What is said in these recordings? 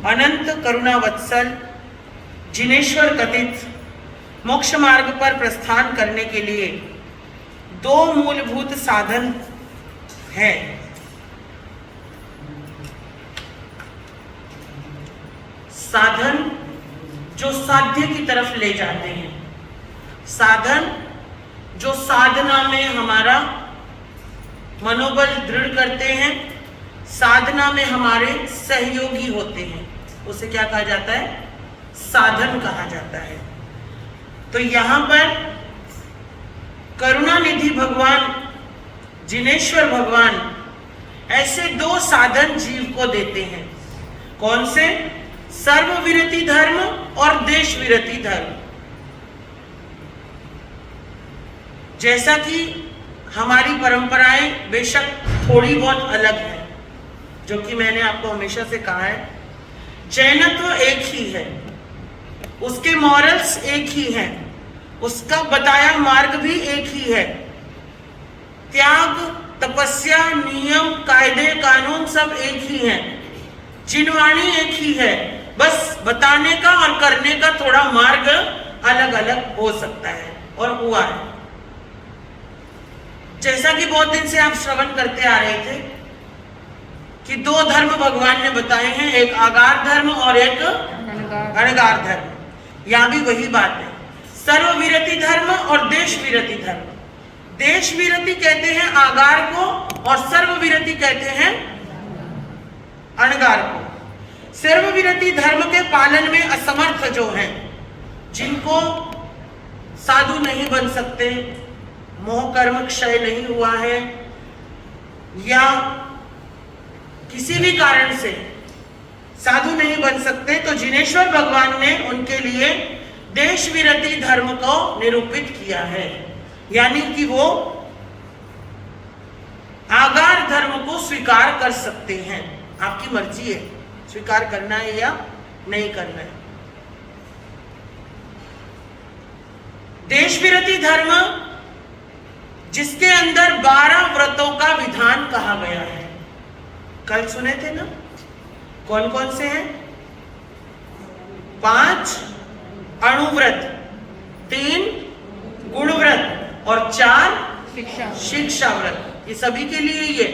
अनंत करुणा वत्सल जिनेश्वर कथित मोक्ष मार्ग पर प्रस्थान करने के लिए दो मूलभूत साधन हैं। साधन जो साध्य की तरफ ले जाते हैं, साधन जो साधना में हमारा मनोबल दृढ़ करते हैं, साधना में हमारे सहयोगी होते हैं, उसे क्या कहा जाता है? साधन कहा जाता है। तो यहाँ पर करुणानिधि भगवान जिनेश्वर भगवान ऐसे दो साधन जीव को देते हैं। कौन से? सर्वविरति धर्म और देश विरति धर्म। जैसा कि हमारी परंपराएं बेशक थोड़ी बहुत अलग है, जो कि मैंने आपको हमेशा से कहा है, जैनत्व एक ही है, उसके मॉरल्स एक ही हैं, उसका बताया मार्ग भी एक ही है, त्याग, तपस्या, नियम, कायदे, कानून सब एक ही हैं, जिनवाणी एक ही है, बस बताने का और करने का थोड़ा मार्ग अलग अलग हो सकता है और हुआ है। जैसा कि बहुत दिन से आप श्रवण करते आ रहे थे कि दो धर्म भगवान ने बताए हैं, एक आगार धर्म और एक अणगार धर्म। यहां भी वही बात है, सर्वविरति धर्म और देश विरति धर्म। देश विरति कहते हैं आगार को और सर्वविरति कहते हैं अणगार को। सर्वविरति धर्म के पालन में असमर्थ जो हैं, जिनको साधु नहीं बन सकते, मोह कर्म क्षय नहीं हुआ है, या किसी भी कारण से साधु नहीं बन सकते, तो जिनेश्वर भगवान ने उनके लिए देश विरति धर्म को निरूपित किया है। यानी कि वो आगार धर्म को स्वीकार कर सकते हैं। आपकी मर्जी है स्वीकार करना है या नहीं करना है। देश विरति धर्म जिसके अंदर 12 व्रतों का विधान कहा गया है, कल सुने थे ना? कौन कौन से हैं? 5 अणुव्रत, 3 गुणव्रत और 4 शिक्षा व्रत। ये सभी के लिए ही है,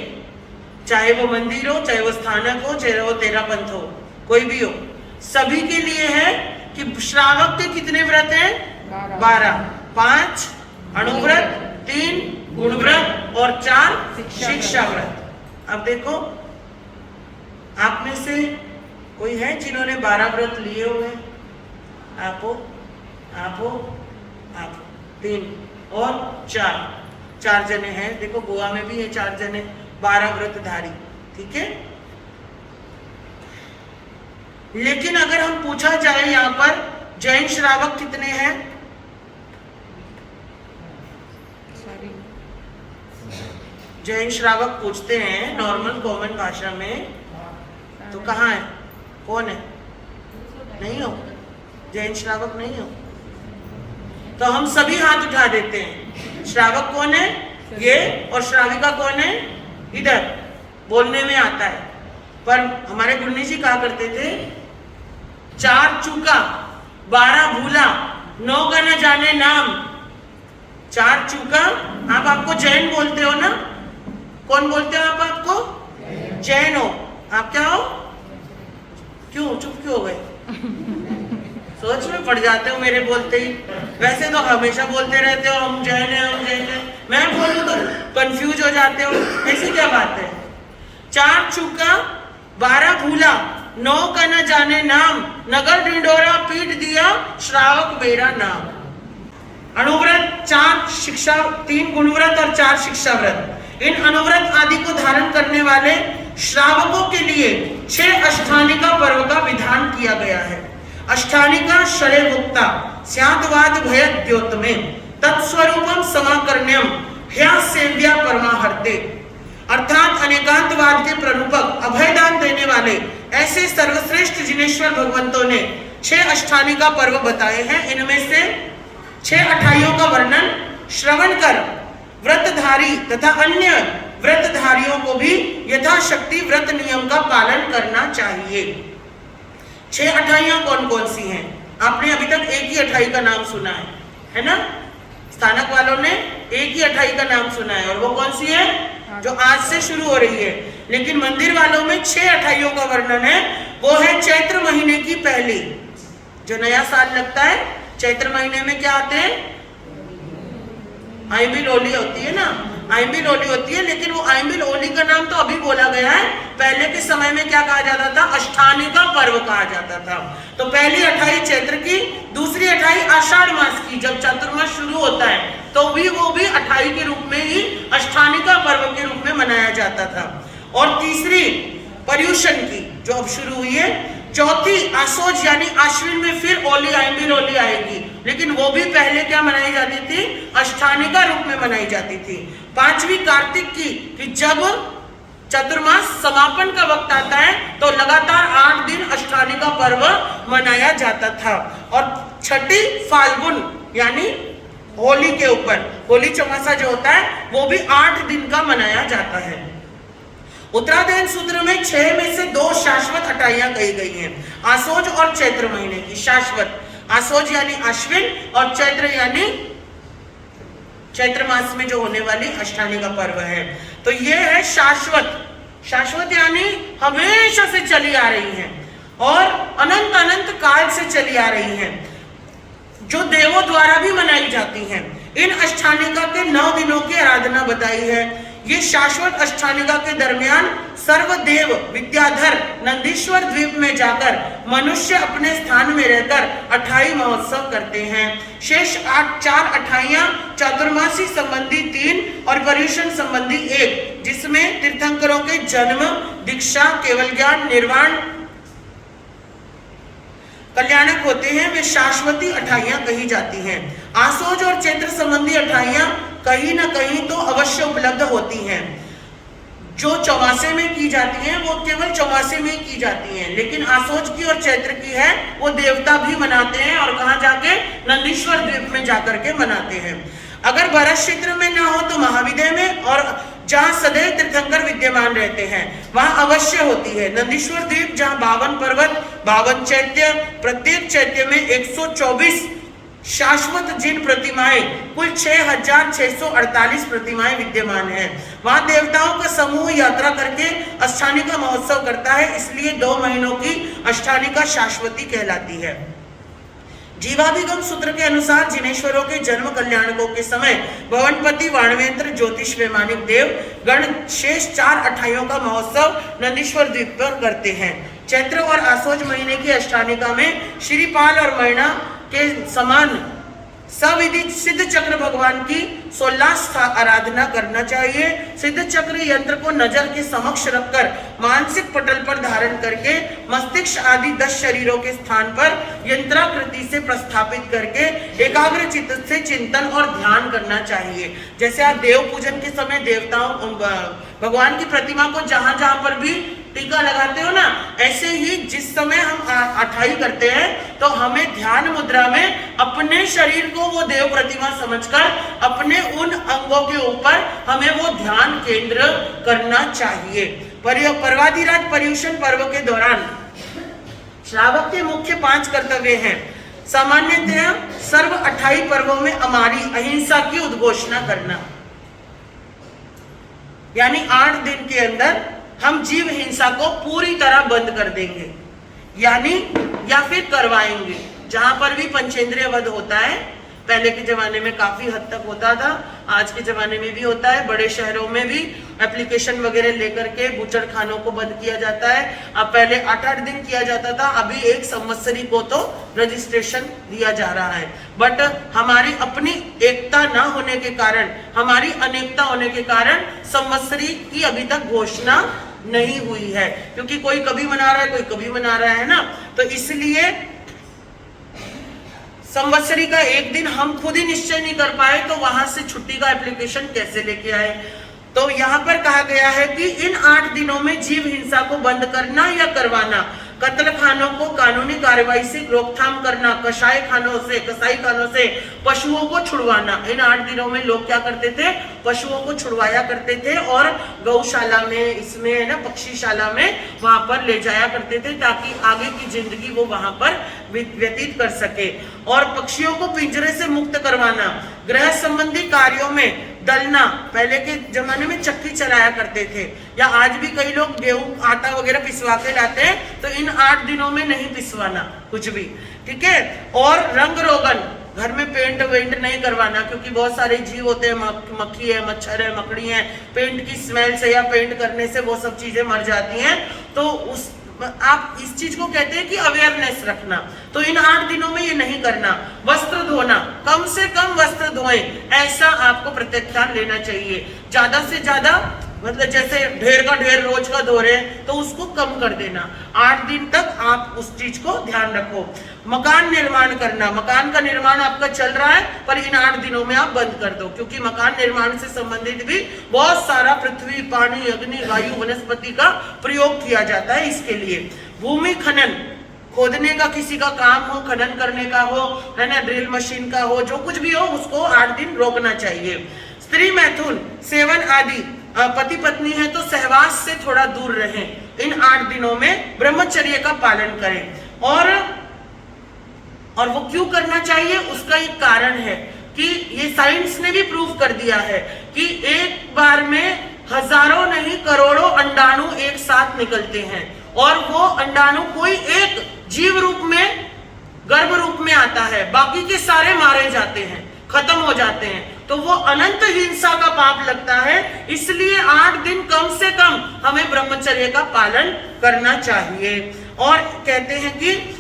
चाहे वो मंदिर हो, चाहे वो स्थानक हो, चाहे वो तेरा पंथ हो, कोई भी हो, सभी के लिए है कि श्रावक के कितने व्रत हैं? 12। 5 अणुव्रत, 3 गुणव्रत और 4 शिक्षा व्रत। अब देखो, आप में से कोई है जिन्होंने 12 व्रत लिए हुए हैं? आप हो, 3 और 4 जने हैं। देखो गोवा में भी है 4 जने 12 व्रतधारी, ठीक है। लेकिन अगर हम पूछा जाए यहाँ पर जैन श्रावक कितने हैं? जैन श्रावक पूछते हैं नॉर्मल कॉमन भाषा में, तो कहाँ है? कौन है? नहीं हो? जैन श्रावक नहीं हो? तो हम सभी हाथ उठा देते हैं। श्रावक कौन है? ये। और श्राविका कौन है? इधर। बोलने में आता है, पर हमारे गुरुजी जी कहा करते थे, 4 चूका 12 भूला 9 का न जाने नाम। 4 चूका, आप आपको जैन बोलते हो ना? कौन बोलते हो आप आपको? जैन हो। आप क्या हो? क्यों चुप क्यों हो गए? सोच में पड़ जाते हो मेरे बोलते ही। वैसे तो हमेशा बोलते रहते हो हम जैन हैं, हम जैन हैं। मैं बोलूं तो कंफ्यूज हो जाते हो, ऐसी क्या बात है? 4 चूका 12 भूला 9 का न जाने नाम, नगर ढिंढोरा पीट दिया श्रावक मेरा नाम। अणुव्रत, 4 शिक्षा, 3 गुणव्रत और 4 शिक्षा व्रत। इन अनुव्रत आदि को धारण करने वाले श्रावकों के लिए 6 अष्टानिका पर्व का विधान किया गया है। अष्टानिका शरे मुक्ता स्याद्वाद भयद्योतमे तत्स्वरूपम समाकर्ण्यम ह्यासेव्या परमाहर्ते। अर्थात अनेकांतवाद के प्ररूपक अभयदान देने वाले ऐसे सर्वश्रेष्ठ जिनेश्वर भगवंतों ने 6 अष्टानिका पर्व बताए हैं। इनमें से 6 अठाइयों का वर्णन श्रवण कर व्रतधारी तथा अन्य व्रतधारियों को भी यथाशक्ति व्रत नियम का पालन करना चाहिए। 6 अठाइयां कौन कौन सी हैं? आपने अभी तक एक ही अठाई का नाम सुना है ना? स्थानक वालों ने एक ही अठाई का नाम सुना है, और वो कौन सी है? जो आज से शुरू हो रही है। लेकिन मंदिर वालों में 6 अठाइयों का वर्णन है। वो है चैत्र महीने की पहली, जो नया साल लगता है चैत्र महीने में क्या आते हैं? आइंबिल ओली होती है ना, आइंबिल ओली होती है। लेकिन वो आइंबिल ओली का नाम तो अभी बोला गया है, पहले के समय में क्या कहा जाता था? अष्टानिका पर्व कहा जाता था। तो पहली अठाई चैत्र की, दूसरी अठाई आषाढ़ मास की, जब चातुर्मास शुरू होता है तो वो भी अठाई के रूप में ही अष्टानिका पर्व के रूप में मनाया जाता था। और तीसरी पर्युषण की जो अब शुरू हुई है, चौथी आसोज यानी आश्विन में फिर ओली आइंबिल ओली आएगी, लेकिन वो भी पहले क्या मनाई जाती थी? अष्टानिका रूप में मनाई जाती थी। पांचवी कार्तिक की, कि जब चतुर्मास समापन का वक्त आता है तो लगातार 8 दिन अष्टानिका पर्व मनाया जाता था। और छठी फाल्गुन यानी होली के ऊपर, होली चौमासा जो होता है वो भी 8 दिन का मनाया जाता है। उत्तरायण सूत्र में 6 में से 2 शाश्वत अठाइयां कही गई हैं, आसोज और चैत्र महीने की। शाश्वत, आसोज यानी अश्विन, और चैत्र यानी चैत्र मास में जो होने वाली अष्टानिका पर्व है। तो ये है शाश्वत। शाश्वत यानी हमेशा से चली आ रही है और अनंत अनंत काल से चली आ रही है, जो देवों द्वारा भी मनाई जाती हैं। इन अष्टानिका के 9 दिनों की आराधना बताई है। ये शाश्वत अष्टानिका के दरमियान सर्वदेव विद्याधर नंदीश्वर द्वीप में जाकर मनुष्य अपने स्थान में रहकर अठाई महोत्सव करते हैं। शेष 4 अठाइयां चातुर्मासी संबंधी 3 और पर्युषण संबंधी 1, जिसमें तीर्थंकरों के जन्म, दीक्षा, केवल ज्ञान, निर्वाण, कल्याणक होते हैं, वे शाश्वती अठाइयां कही जाती हैं। आसोज और चैत्र संबंधी अठाइयां कहीं ना कहीं तो अवश्य उपलब्ध होती हैं। जो चौमासे में की जाती हैं वो केवल चौमासे में ही की जाती हैं, लेकिन आसोज की और चैत्र की है वो देवता भी मनाते हैं, और कहाँ जाके? नंदीश्वर द्वीप में जाकर के मनाते हैं। अगर भरत क्षेत्र में ना हो तो महाविद्य में, और जहाँ सदैव तीर्थंकर विद्यमान रहते हैं वहां अवश्य होती है। नंदीश्वर द्वीप जहाँ 52 पर्वत, 52 चैत्य, प्रत्येक चैत्य में 124 शाश्वत जिन प्रतिमाएं, कुल 6648 प्रतिमाएं विद्यमान हैं। वहां देवताओं का समूह यात्रा करके अष्टानिका महोत्सव करता है, इसलिए 2 महीनों की अष्टानिका शाश्वती कहलाती है। जीवाभिगम सूत्र के अनुसार जिनेश्वरों के जन्म कल्याणकों के समय भवनपति वाणवेंद्र ज्योतिष वैमानिक देव गण शेष 4 अठाइयों का महोत्सव नंदीश्वर द्वीप पर करते हैं। चैत्र और आसोज महीने की अष्टानिका में श्रीपाल और मैना के समान सविधि सिद्ध चक्र भगवान की 16 आराधना करना चाहिए। सिद्ध चक्र यंत्र को नजर के समक्ष रखकर मानसिक पटल पर धारण करके मस्तिष्क आदि 10 शरीरों के स्थान पर यंत्राकृति से प्रस्थापित करके एकाग्र चित्त से चिंतन और ध्यान करना चाहिए। जैसे आप देव पूजन के समय देवताओं भगवान की प्रतिमा को जहां जहां पर भी टीका लगाते हो ना, ऐसे ही जिस समय हम अठाई करते हैं तो हमें ध्यान मुद्रा में अपने शरीर को वो देव प्रतिमा समझकर अपने उन अंगों के ऊपर हमें वो ध्यान केंद्र करना चाहिए। पर्वाधिराज पर्युषण पर्व के दौरान श्रावक के मुख्य 5 कर्तव्य हैं। सामान्यतः सर्व 28 पर्वों में हमारी अहिंसा की उद्घोषणा करना, यानी 8 दिन के अंदर हम जीव हिंसा को पूरी तरह बंद कर देंगे, यानी या फिर करवाएंगे। जहां पर भी पंचेंद्रिय वध होता है, पहले के जमाने में काफी हद तक होता था, आज के जमाने में भी होता है। बड़े शहरों में भी एप्लीकेशन वगैरह लेकर के बूचड़ खानों को बंद किया जाता है। अब पहले 8-8 दिन किया जाता था, अभी 1 संवत्सरी को तो रजिस्ट्रेशन दिया जा रहा है। बट हमारी अपनी एकता ना होने के कारण, हमारी अनेकता होने के कारण संवत्सरी की अभी तक घोषणा नहीं हुई है, क्योंकि कोई कभी मना रहा है, कोई कभी मना रहा है ना। तो इसलिए संवत्सरी का एक दिन हम खुद ही निश्चय नहीं कर पाए तो वहां से छुट्टी का एप्लीकेशन कैसे लेके आए। तो यहाँ पर कहा गया है कि इन 8 दिनों में जीव हिंसा को बंद करना या करवाना कत्ल खानों को कानूनी कार्रवाई से रोकथाम करना, कसाई खानों से पशुओं को छुड़वाना। इन 8 दिनों में लोग क्या करते थे, पशुओं को छुड़वाया करते थे और गौशाला में, इसमें है ना पक्षीशाला में, वहां पर ले जाया करते थे ताकि आगे की जिंदगी वो वहां पर व्यतीत कर सके। और पक्षियों को पिंजरे से मुक्त करवाना, गृह संबंधी कार्यों में दलना, पहले के जमाने में चक्की चलाया करते थे, या आज भी कई लोग गेहूं आटा वगैरह पिसवा के लाते हैं, तो इन 8 दिनों में नहीं पिसवाना कुछ भी, ठीक है। और रंग रोगन, घर में पेंट वेंट नहीं करवाना, क्योंकि बहुत सारे जीव होते हैं, मक्खी है, मच्छर है, मकड़ी है, पेंट की स्मेल से या पेंट करने से वो सब चीजें मर जाती हैं। तो उस आप इस चीज को कहते हैं कि अवेयरनेस रखना। तो इन 8 दिनों में ये नहीं करना। वस्त्र धोना, कम से कम वस्त्र धोएं, ऐसा आपको प्रतिज्ञान लेना चाहिए। ज्यादा से ज्यादा मतलब जैसे ढेर का ढेर रोज का धो रहे हैं तो उसको कम कर देना। 8 दिन तक आप उस चीज को ध्यान रखो। मकान निर्माण करना, मकान का निर्माण आपका चल रहा है पर इन 8 दिनों में आप बंद कर दो, क्योंकि मकान निर्माण से संबंधित भी बहुत सारा पृथ्वी, पानी, अग्नि, वायु, वनस्पति का प्रयोग किया जाता है इसके लिए। भूमि खनन, खोदने का किसी का काम हो, खनन करने का हो, है ना, ड्रिल मशीन का हो, जो कुछ भी हो उसको 8 दिन रोकना चाहिए। स्त्री मैथुन, सेवन आदि, पति पत्नी है तो सहवास से थोड़ा दूर रहें। इन 8 दिनों में ब्रह्मचर्य का पालन करें। और वो क्यों करना चाहिए, उसका एक कारण है कि ये साइंस ने भी प्रूव कर दिया है कि एक बार में हजारों नहीं करोड़ों अंडाणु एक साथ निकलते हैं, और वो अंडाणु कोई एक जीव रूप में, गर्भ रूप में आता है, बाकी के सारे मारे जाते हैं, खत्म हो जाते हैं। तो वो अनंत हिंसा का पाप लगता है। इसलिए 8 दिन कम से कम हमें ब्रह्मचर्य का पालन करना चाहिए। और कहते हैं कि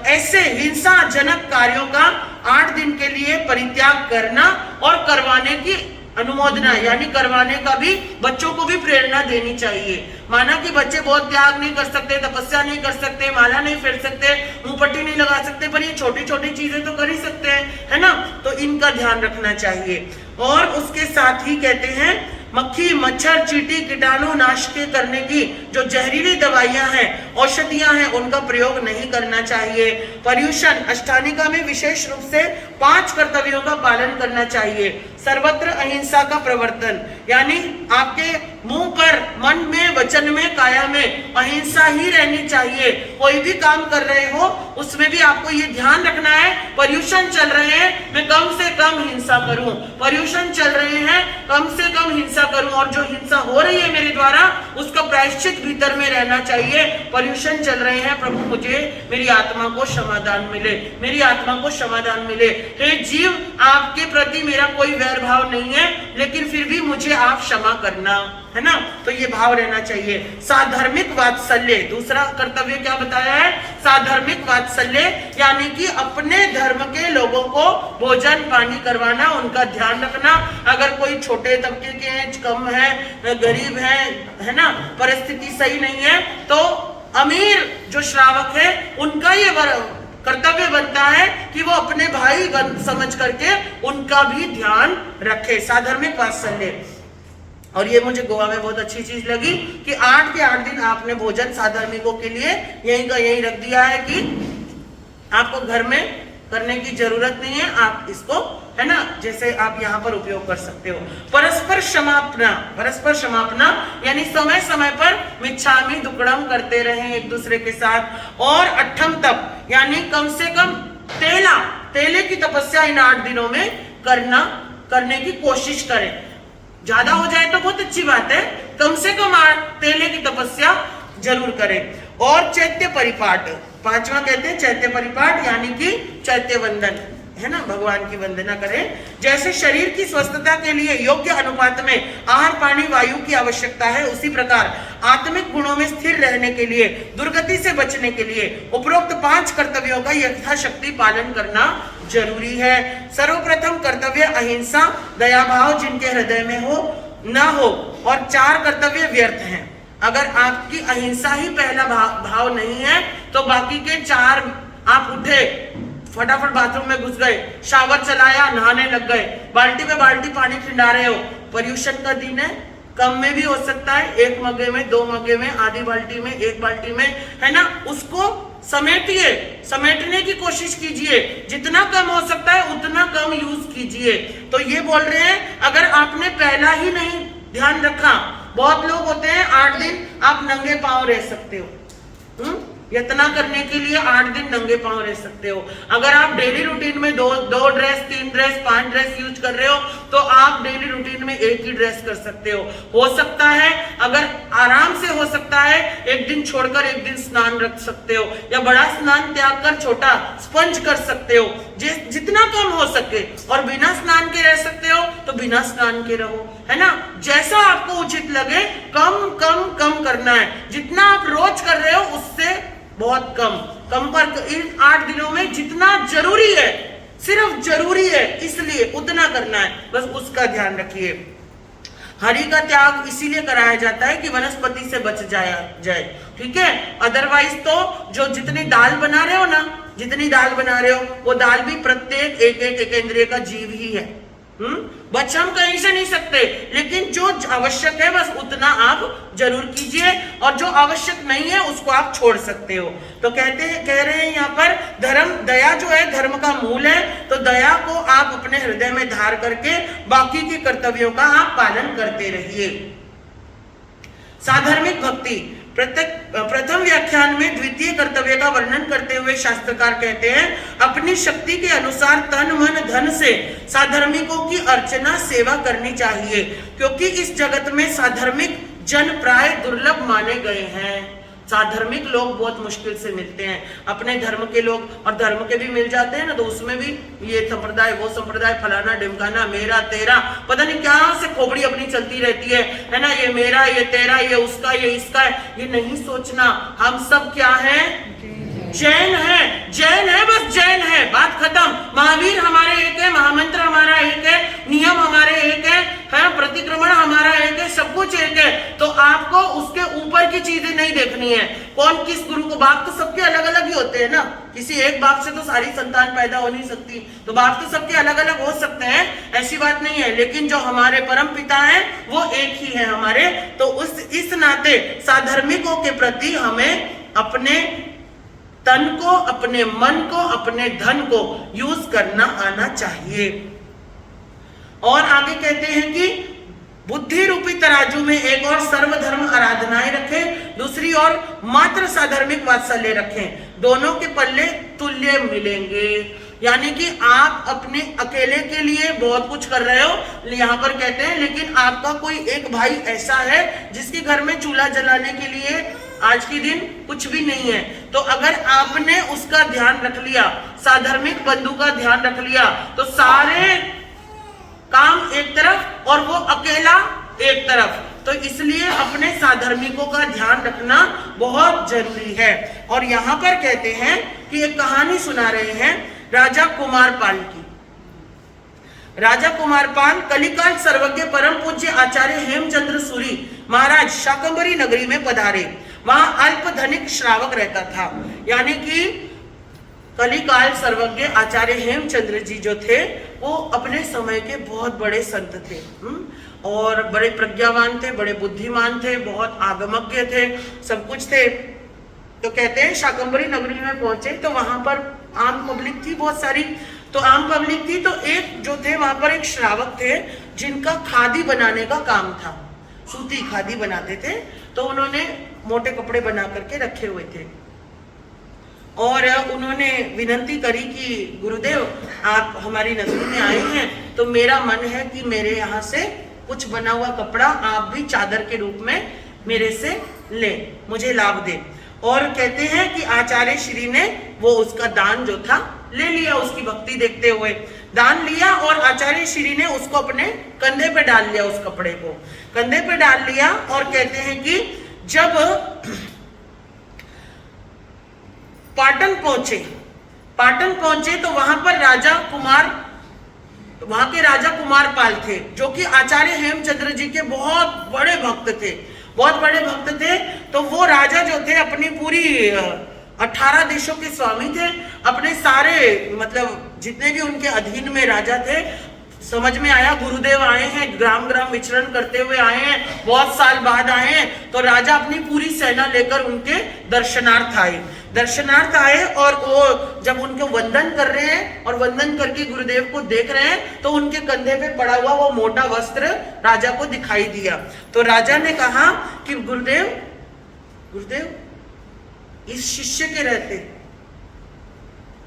ऐसे हिंसा जनक कार्यों का 8 दिन के लिए परित्याग करना और करवाने की अनुमोदना, यानी करवाने का भी बच्चों को भी प्रेरणा देनी चाहिए। माना कि बच्चे बहुत त्याग नहीं कर सकते, तपस्या नहीं कर सकते, माला नहीं फेर सकते, मुंहपट्टी नहीं लगा सकते, पर ये छोटी छोटी चीजें तो कर ही सकते हैं, है ना। तो इनका ध्यान रखना चाहिए। और उसके साथ ही कहते हैं मक्खी, मच्छर, चींटी, कीटाणु नाश के करने की जो जहरीली दवाइयां हैं, औषधियां हैं, उनका प्रयोग नहीं करना चाहिए। पर्यूषण, अष्टानिका में विशेष रूप से 5 कर्तव्यों का पालन करना चाहिए। सर्वत्र अहिंसा का प्रवर्तन, यानी आपके मुंह पर, मन में, वचन में, काया में अहिंसा ही रहनी चाहिए। कोई भी काम कर रहे हो उसमें भी आपको ये ध्यान रखना है, पर्यूषण चल रहे हैं, मैं कम से कम हिंसा करूं, पर्यूषण चल रहे हैं, कम से कम हिंसा करूं, और जो हिंसा हो रही है मेरे द्वारा उसका प्रायश्चित भीतर में रहना चाहिए। पर्यूषण चल रहे हैं, प्रभु मुझे, मेरी आत्मा को समाधान मिले, मेरी आत्मा को समाधान मिले। हे जीव, आपके प्रति मेरा कोई वैर भाव नहीं है, लेकिन फिर भी मुझे आप क्षमा करना, है ना। तो ये भाव रहना चाहिए। साधर्मिक वात्सल्य, दूसरा कर्तव्य क्या बताया है, साधर्मिक वात्सल्य, यानी कि अपने धर्म के लोगों को भोजन पानी करवाना, उनका ध्यान रखना। अगर कोई छोटे तबके के हैं, कम है, गरीब है ना, परिस्थिति सही नहीं है, तो अमीर जो श्रावक है उनका ये कर्तव्य बनता है कि वो अपने भाई समझ करके उनका भी ध्यान रखे। साधर्मिक वात्सल्य। और ये मुझे गोवा में बहुत अच्छी चीज लगी कि 8 के 8 दिन आपने भोजन साधर्मिकों के लिए यहीं का यहीं रख दिया है कि आपको घर में करने की जरूरत नहीं है, आप इसको, है ना, जैसे आप यहाँ पर उपयोग कर सकते हो। परस्पर क्षमापना, परस्पर क्षमापना यानी समय समय पर मिच्छामि दुक्कडम करते रहें एक दूसरे के साथ। और अट्ठम तप, यानी कम से कम तेले की तपस्या इन 8 दिनों में करने की कोशिश करें। ज्यादा हो जाए तो बहुत अच्छी बात है, कम से कम तेले की तपस्या जरूर करें। और चैत्य परिपाठ, 5वां कहते हैं चैत्य परिपाठ, यानी कि चैत्य वंदन, है ना, भगवान की वंदना करें। जैसे शरीर की स्वस्थता के लिए योग्य अनुपात में आहार, पानी, वायु की आवश्यकता है, उसी प्रकार आत्मिक गुणों में स्थिर रहने के लिए, दुर्गति से बचने के लिए उपरोक्त 5 कर्तव्यों का यथाशक्ति पालन करना जरूरी है। सर्वप्रथम कर्तव्य अहिंसा, दया भाव जिनके हृदय में हो ना हो, और 4 कर्तव्य व्यर्थ हैं। अगर आपकी अहिंसा ही पहला भाव नहीं है तो बाकी के 4, आप उठे, फटाफट बाथरूम में घुस गए, शावर चलाया, नहाने लग गए, बाल्टी में बाल्टी पानी खिंडा रहे हो, पर्यूषण का दिन है, कम में भी हो सकता है, 1 मग्गे में, 2 मग्गे में, आधी बाल्टी में, 1 बाल्टी में, है ना। उसको समेटिए, समेटने की कोशिश कीजिए, जितना कम हो सकता है उतना कम यूज कीजिए। तो ये बोल रहे हैं अगर आपने पहला ही नहीं ध्यान रखा, बहुत लोग होते हैं 8 दिन आप नंगे पांव रह सकते हो, इतना करने के लिए 8 दिन नंगे पांव रह सकते हो। अगर आप डेली रूटीन में 2 ड्रेस, 3 ड्रेस, 5 ड्रेस यूज कर रहे हो तो आप डेली रूटीन में 1 ही ड्रेस कर सकते हो सकता है, अगर आराम से हो सकता है 1 दिन छोड़कर 1 दिन स्नान रख सकते हो, या बड़ा स्नान त्याग कर छोटा स्पंज कर सकते हो, जितना कम हो सके। और बिना स्नान के रह सकते हो तो बिना स्नान के रहो, है ना। जैसा आपको उचित लगे कम कम कम करना है। जितना आप रोज कर रहे हो उससे बहुत कम पर इन 8 दिनों में जितना जरूरी है, सिर्फ जरूरी है इसलिए उतना करना है, बस उसका ध्यान रखिए। हरि का त्याग इसीलिए कराया जाता है कि वनस्पति से बच जाए, ठीक है। अदरवाइज तो जो जितनी दाल बना रहे हो ना, जितनी दाल बना रहे हो वो दाल भी प्रत्येक एक इंद्रिय का जीव ही है। बच हम कहीं से नहीं सकते, लेकिन जो आवश्यक है बस उतना आप जरूर कीजिए, और जो आवश्यक नहीं है उसको आप छोड़ सकते हो। तो कह रहे हैं यहाँ पर धर्म, दया जो है धर्म का मूल है, तो दया को आप अपने हृदय में धार करके बाकी के कर्तव्यों का आप पालन करते रहिए। साधर्मिक भक्ति, प्रथम व्याख्यान में द्वितीय कर्तव्य का वर्णन करते हुए शास्त्रकार कहते हैं अपनी शक्ति के अनुसार तन मन धन से साधर्मिकों की अर्चना सेवा करनी चाहिए, क्योंकि इस जगत में साधर्मिक जन प्राय दुर्लभ माने गए हैं। साधर्मिक लोग बहुत मुश्किल से मिलते हैं। अपने धर्म के लोग, और धर्म के भी मिल जाते हैं ना, तो उसमें भी ये संप्रदाय, वो संप्रदाय, फलाना ढिमकाना, मेरा तेरा, पता नहीं क्या से खोपड़ी अपनी चलती रहती है ना। ये मेरा, ये तेरा, ये उसका, ये इसका है, ये नहीं सोचना। हम सब क्या है? जैन है, जैन है, बस जैन है, बात खत्म। महावीर हमारे एक है, महामंत्र हमारा एक है, नियम हमारे एक है, प्रतिक्रमण हमारा एक है, सब कुछ एक है। तो आपको उसके ऊपर की चीजें नहीं देखनी है। कौन किस गुरु को, बाप तो सबके अलग अलग ही होते हैं ना, किसी एक बाप से तो सारी संतान पैदा हो नहीं सकती, तो बाप तो सबके अलग अलग हो सकते हैं, ऐसी बात नहीं है, लेकिन जो हमारे परम पिता हैं वो एक ही है हमारे। तो इस नाते साधर्मिकों के प्रति हमें अपने तन को, अपने मन को, अपने धन को यूज करना आना चाहिए। और आगे कहते हैं कि बुद्धि रूपी तराजू में एक और सर्वधर्म आराधनाएं रखें, दूसरी ओर मात्र साधर्मिक वात्सल्य रखें, दोनों के पल्ले तुल्य मिलेंगे। यानी कि आप अपने अकेले के लिए बहुत कुछ कर रहे हो, यहाँ पर कहते हैं, लेकिन आपका कोई एक भाई ऐसा है जिसके घर में चूल्हा जलाने के लिए आज के दिन कुछ भी नहीं है, तो अगर आपने उसका ध्यान रख लिया, साधर्मिक बंधु का ध्यान रख लिया, तो सारे काम एक तरफ और वो अकेला एक तरफ। तो इसलिए अपने साधर्मिकों का ध्यान रखना बहुत जरूरी है। और यहाँ पर कहते हैं कि एक कहानी सुना रहे हैं राजा कुमारपाल की। राजा कुमारपाल कलिकाल सर्वज्ञ परम पूज्य आचार्य हेमचंद्र सूरी महाराज शाकंभरी नगरी में पधारे। वहां अल्प धनिक श्रावक रहता था, यानी कि कलिकाल सर्वज्ञ आचार्य हेमचंद्र जी जो थे वो अपने समय के बहुत बड़े संत थे, और बड़े प्रज्ञावान थे, बड़े बुद्धिमान थे, बहुत आगमज्ञ थे, सब कुछ थे। तो कहते हैं शाकंभरी नगरी में पहुंचे तो वहां पर आम पब्लिक थी बहुत सारी। तो आम पब्लिक थी तो एक जो थे वहां पर एक श्रावक थे जिनका खादी बनाने का काम था, सूती खादी बनाते थे। तो उन्होंने मोटे कपड़े बना करके रखे हुए थे और उन्होंने विनती करी कि गुरुदेव आप हमारी नगरी में आए हैं तो मेरा मन है कि मेरे यहाँ से कुछ बना हुआ कपड़ा आप भी चादर के रूप में मेरे से लें, मुझे लाभ दें। और कहते हैं कि आचार्य श्री ने वो उसका दान जो था ले लिया, उसकी भक्ति देखते हुए दान लिया, और आचार्य श्री ने उसको अपने कंधे पे डाल लिया, उस कपड़े को कंधे पे डाल लिया। और कहते हैं कि जब पाटन पहुंचे तो वहां पर वहां के राजा कुमारपाल थे जो कि आचार्य हेमचंद्र जी के बहुत बड़े भक्त थे। तो वो राजा जो थे अपनी पूरी 18 देशों के स्वामी थे, अपने सारे मतलब जितने भी उनके अधीन में राजा थे समझ में आया? गुरुदेव आए हैं, ग्राम ग्राम विचरण करते हुए आए हैं, बहुत साल बाद आए हैं। तो राजा अपनी पूरी सेना लेकर उनके दर्शनार्थ आए और वो जब उनको वंदन कर रहे हैं और वंदन करके गुरुदेव को देख रहे हैं तो उनके कंधे पे पड़ा हुआ वो मोटा वस्त्र राजा को दिखाई दिया। तो राजा ने कहा कि गुरुदेव इस शिष्य के रहते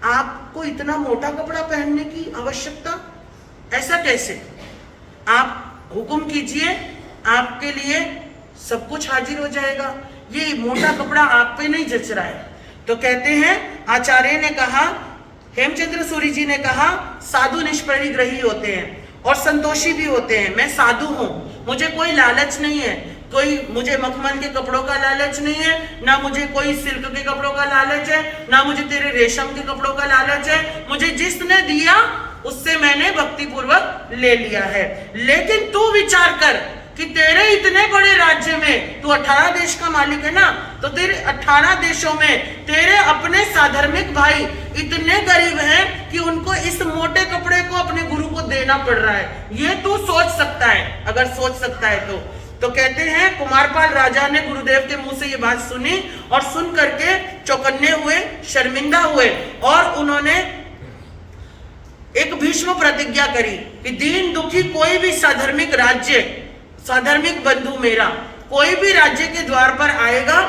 आपको इतना मोटा कपड़ा पहनने की आवश्यकता, ऐसा कैसे? आप हुक्म कीजिए, आपके लिए सब कुछ हाजिर हो जाएगा। ये मोटा कपड़ा आप पे नहीं जच रहा है। तो कहते हैं आचार्य ने कहा, हेमचंद्र सूरी जी ने कहा, साधु निष्परिग्रही होते हैं और संतोषी भी होते हैं। मैं साधु हूं, मुझे कोई लालच नहीं है, कोई मुझे मखमल के कपड़ों का लालच नहीं है, ना मुझे कोई सिल्क के कपड़ों का लालच है, ना मुझे तेरे रेशम के कपड़ों का लालच है। मुझे जिसने दिया उससे मैंने भक्ति पूर्वक ले लिया है। लेकिन तू विचार कर कि तेरे इतने बड़े राज्य में, तू 18 देश का मालिक है ना, तो तेरे 18 देशों में तेरे अपने साधर्मिक भाई इतने गरीब हैं कि उनको इस मोटे कपड़े को अपने गुरु को देना पड़ रहा है। ये तू सोच सकता है, अगर सोच सकता है तो कहते हैं कुमारपाल राजा ने गुरुदेव के मुंह से ये बात सुनी और सुन करके चौकन्ने हुए, शर्मिंदा हुए और उन्होंने एक भीष्म प्रतिज्ञा करी कि दीन दुखी कोई भी साधर्मिक राज्य, साधर्मिक बंधु मेरा कोई भी राज्य के द्वार पर आएगा,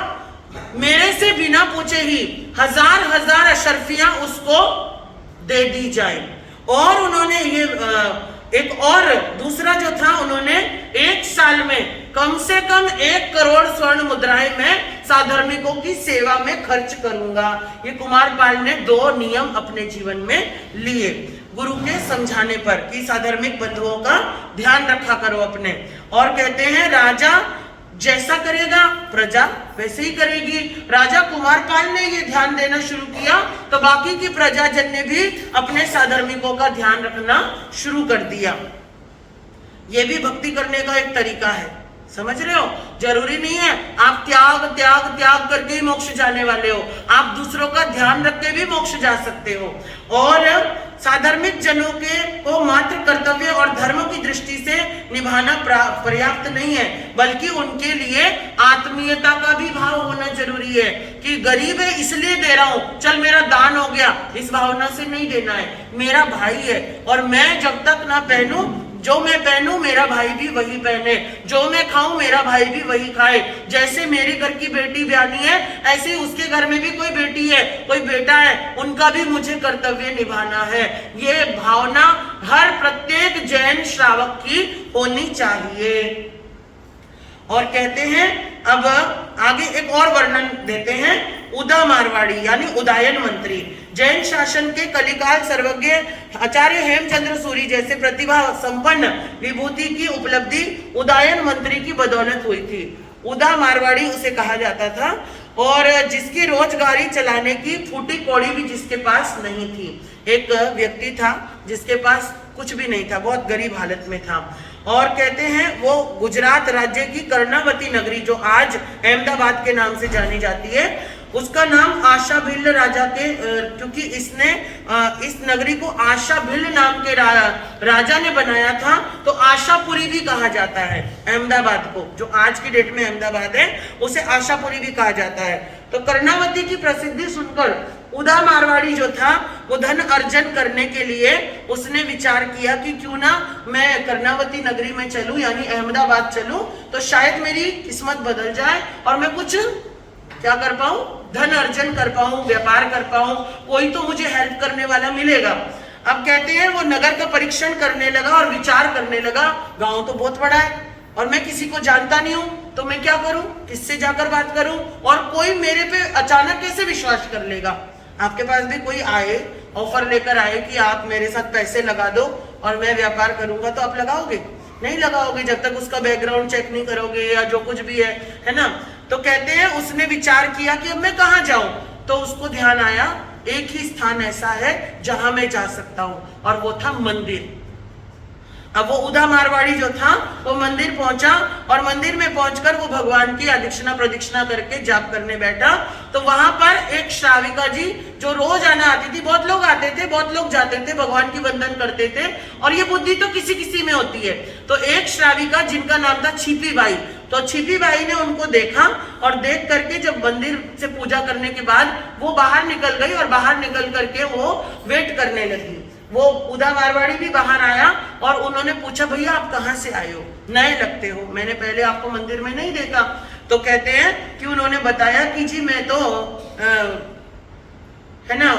मेरे से बिना पूछे ही 1000 अशर्फियां उसको दे दी जाए। और उन्होंने ये एक और दूसरा जो था, उन्होंने 1 साल में कम से कम 1 करोड़ स्वर्ण मुद्राएं मैं साधर्मिकों की सेवा में खर्च करूंगा। ये कुमारपाल ने 2 नियम अपने जीवन में लिए गुरु के समझाने पर कि साधर्मिक बंधुओं का ध्यान रखा करो अपने। और कहते हैं राजा जैसा करेगा प्रजा वैसे ही करेगी। राजा कुमारपाल ने ये ध्यान देना शुरू किया तो बाकी की प्रजाजन ने भी अपने साधर्मिकों का ध्यान रखना शुरू कर दिया। ये भी भक्ति करने का एक तरीका है, समझ रहे हो? जरूरी नहीं है आप त्याग त्याग त्याग करके ही मोक्ष जाने वाले हो, आप दूसरों का ध्यान रख के भी मोक्ष जा सकते हो। और साधर्मिक जनों के को मात्र कर्तव्य और धर्म की दृष्टि से निभाना पर्याप्त नहीं है, बल्कि उनके लिए आत्मीयता का भी भाव होना जरूरी है कि गरीब है इसलिए दे रहा हूं, चल मेरा दान हो गया, इस भावना से नहीं देना है। मेरा भाई है और मैं जब तक ना पहनूं, जो मैं पहनूं मेरा भाई भी वही पहने, जो मैं खाऊं मेरा भाई भी वही खाए। जैसे मेरे घर की बेटी ब्यानी है, ऐसे उसके घर में भी कोई बेटी है, कोई बेटा है, उनका भी मुझे कर्तव्य निभाना है। ये भावना हर प्रत्येक जैन श्रावक की होनी चाहिए। और कहते हैं अब आगे एक और वर्णन देते हैं, उदा मारवाड़ी यानी उदायन मंत्री। जैन शासन के कलिकाल सर्वज्ञ आचार्य हेमचंद्र सूरी जैसे प्रतिभा संपन्न विभूति की उपलब्धि उदायन मंत्री की बदौलत हुई थी। उदा मारवाड़ी उसे कहा जाता था और जिसकी रोजगारी चलाने की फूटी कौड़ी भी जिसके पास नहीं थी। एक व्यक्ति था जिसके पास कुछ भी नहीं था, बहुत गरीब हालत में था। और कहते हैं वो गुजरात राज्य की कर्णावती नगरी जो आज अहमदाबाद के नाम से जानी जाती है, उसका नाम आशा भिल्ल राजा के, क्योंकि इसने इस नगरी को आशा भिल्ल नाम के राजा ने बनाया था, तो आशापुरी भी कहा जाता है अहमदाबाद को। जो आज की डेट में अहमदाबाद है उसे आशापुरी भी कहा जाता है। तो कर्णावती की प्रसिद्धि सुनकर उदा मारवाड़ी जो था वो धन अर्जन करने के लिए उसने विचार किया कि क्यों ना मैं कर्णावती नगरी में चलूं, यानी अहमदाबाद चलूं, तो शायद मेरी किस्मत बदल जाए और मैं कुछ क्या कर पाऊं, धन अर्जन कर पाऊं, व्यापार कर पाऊं, कोई तो मुझे हेल्प करने वाला मिलेगा। अब कहते हैं वो नगर का परीक्षण करने लगा और विचार करने लगा, गांव तो बहुत बड़ा है और मैं किसी को जानता नहीं हूं, तो मैं क्या करूं, किससे जाकर बात करूं, और कोई मेरे पे अचानक कैसे विश्वास कर लेगा। आपके पास भी कोई आए, ऑफर लेकर आए कि आप मेरे साथ पैसे लगा दो और मैं व्यापार करूंगा, तो आप लगाओगे? नहीं लगाओगे जब तक उसका बैकग्राउंड चेक नहीं करोगे या जो कुछ भी है ना। तो कहते हैं उसने विचार किया कि अब मैं कहाँ जाऊं, तो उसको ध्यान आया एक ही स्थान ऐसा है जहां मैं जा सकता हूं, और वो था मंदिर। अब वो उदा मारवाड़ी जो था वो मंदिर पहुंचा और मंदिर में पहुंचकर वो भगवान की अदीक्षिणा प्रदीक्षिणा करके जाप करने बैठा। तो वहां पर एक श्राविका जी जो रोज आना आती थी, बहुत लोग आते थे, बहुत लोग जाते थे, भगवान की वंदन करते थे, और ये बुद्धि तो किसी किसी में होती है। तो एक श्राविका जिनका नाम था छिपी बाई, तो छिपी बाई ने उनको देखा और देख करके जब मंदिर से पूजा करने के बाद वो बाहर निकल गई और बाहर निकल करके वो वेट करने लगी। वो उदा मारवाड़ी भी बाहर आया और उन्होंने पूछा, भैया आप कहाँ से आए हो, नए लगते हो, मैंने पहले आपको मंदिर में नहीं देखा। तो कहते हैं कि उन्होंने बताया कि जी मैं तो है ना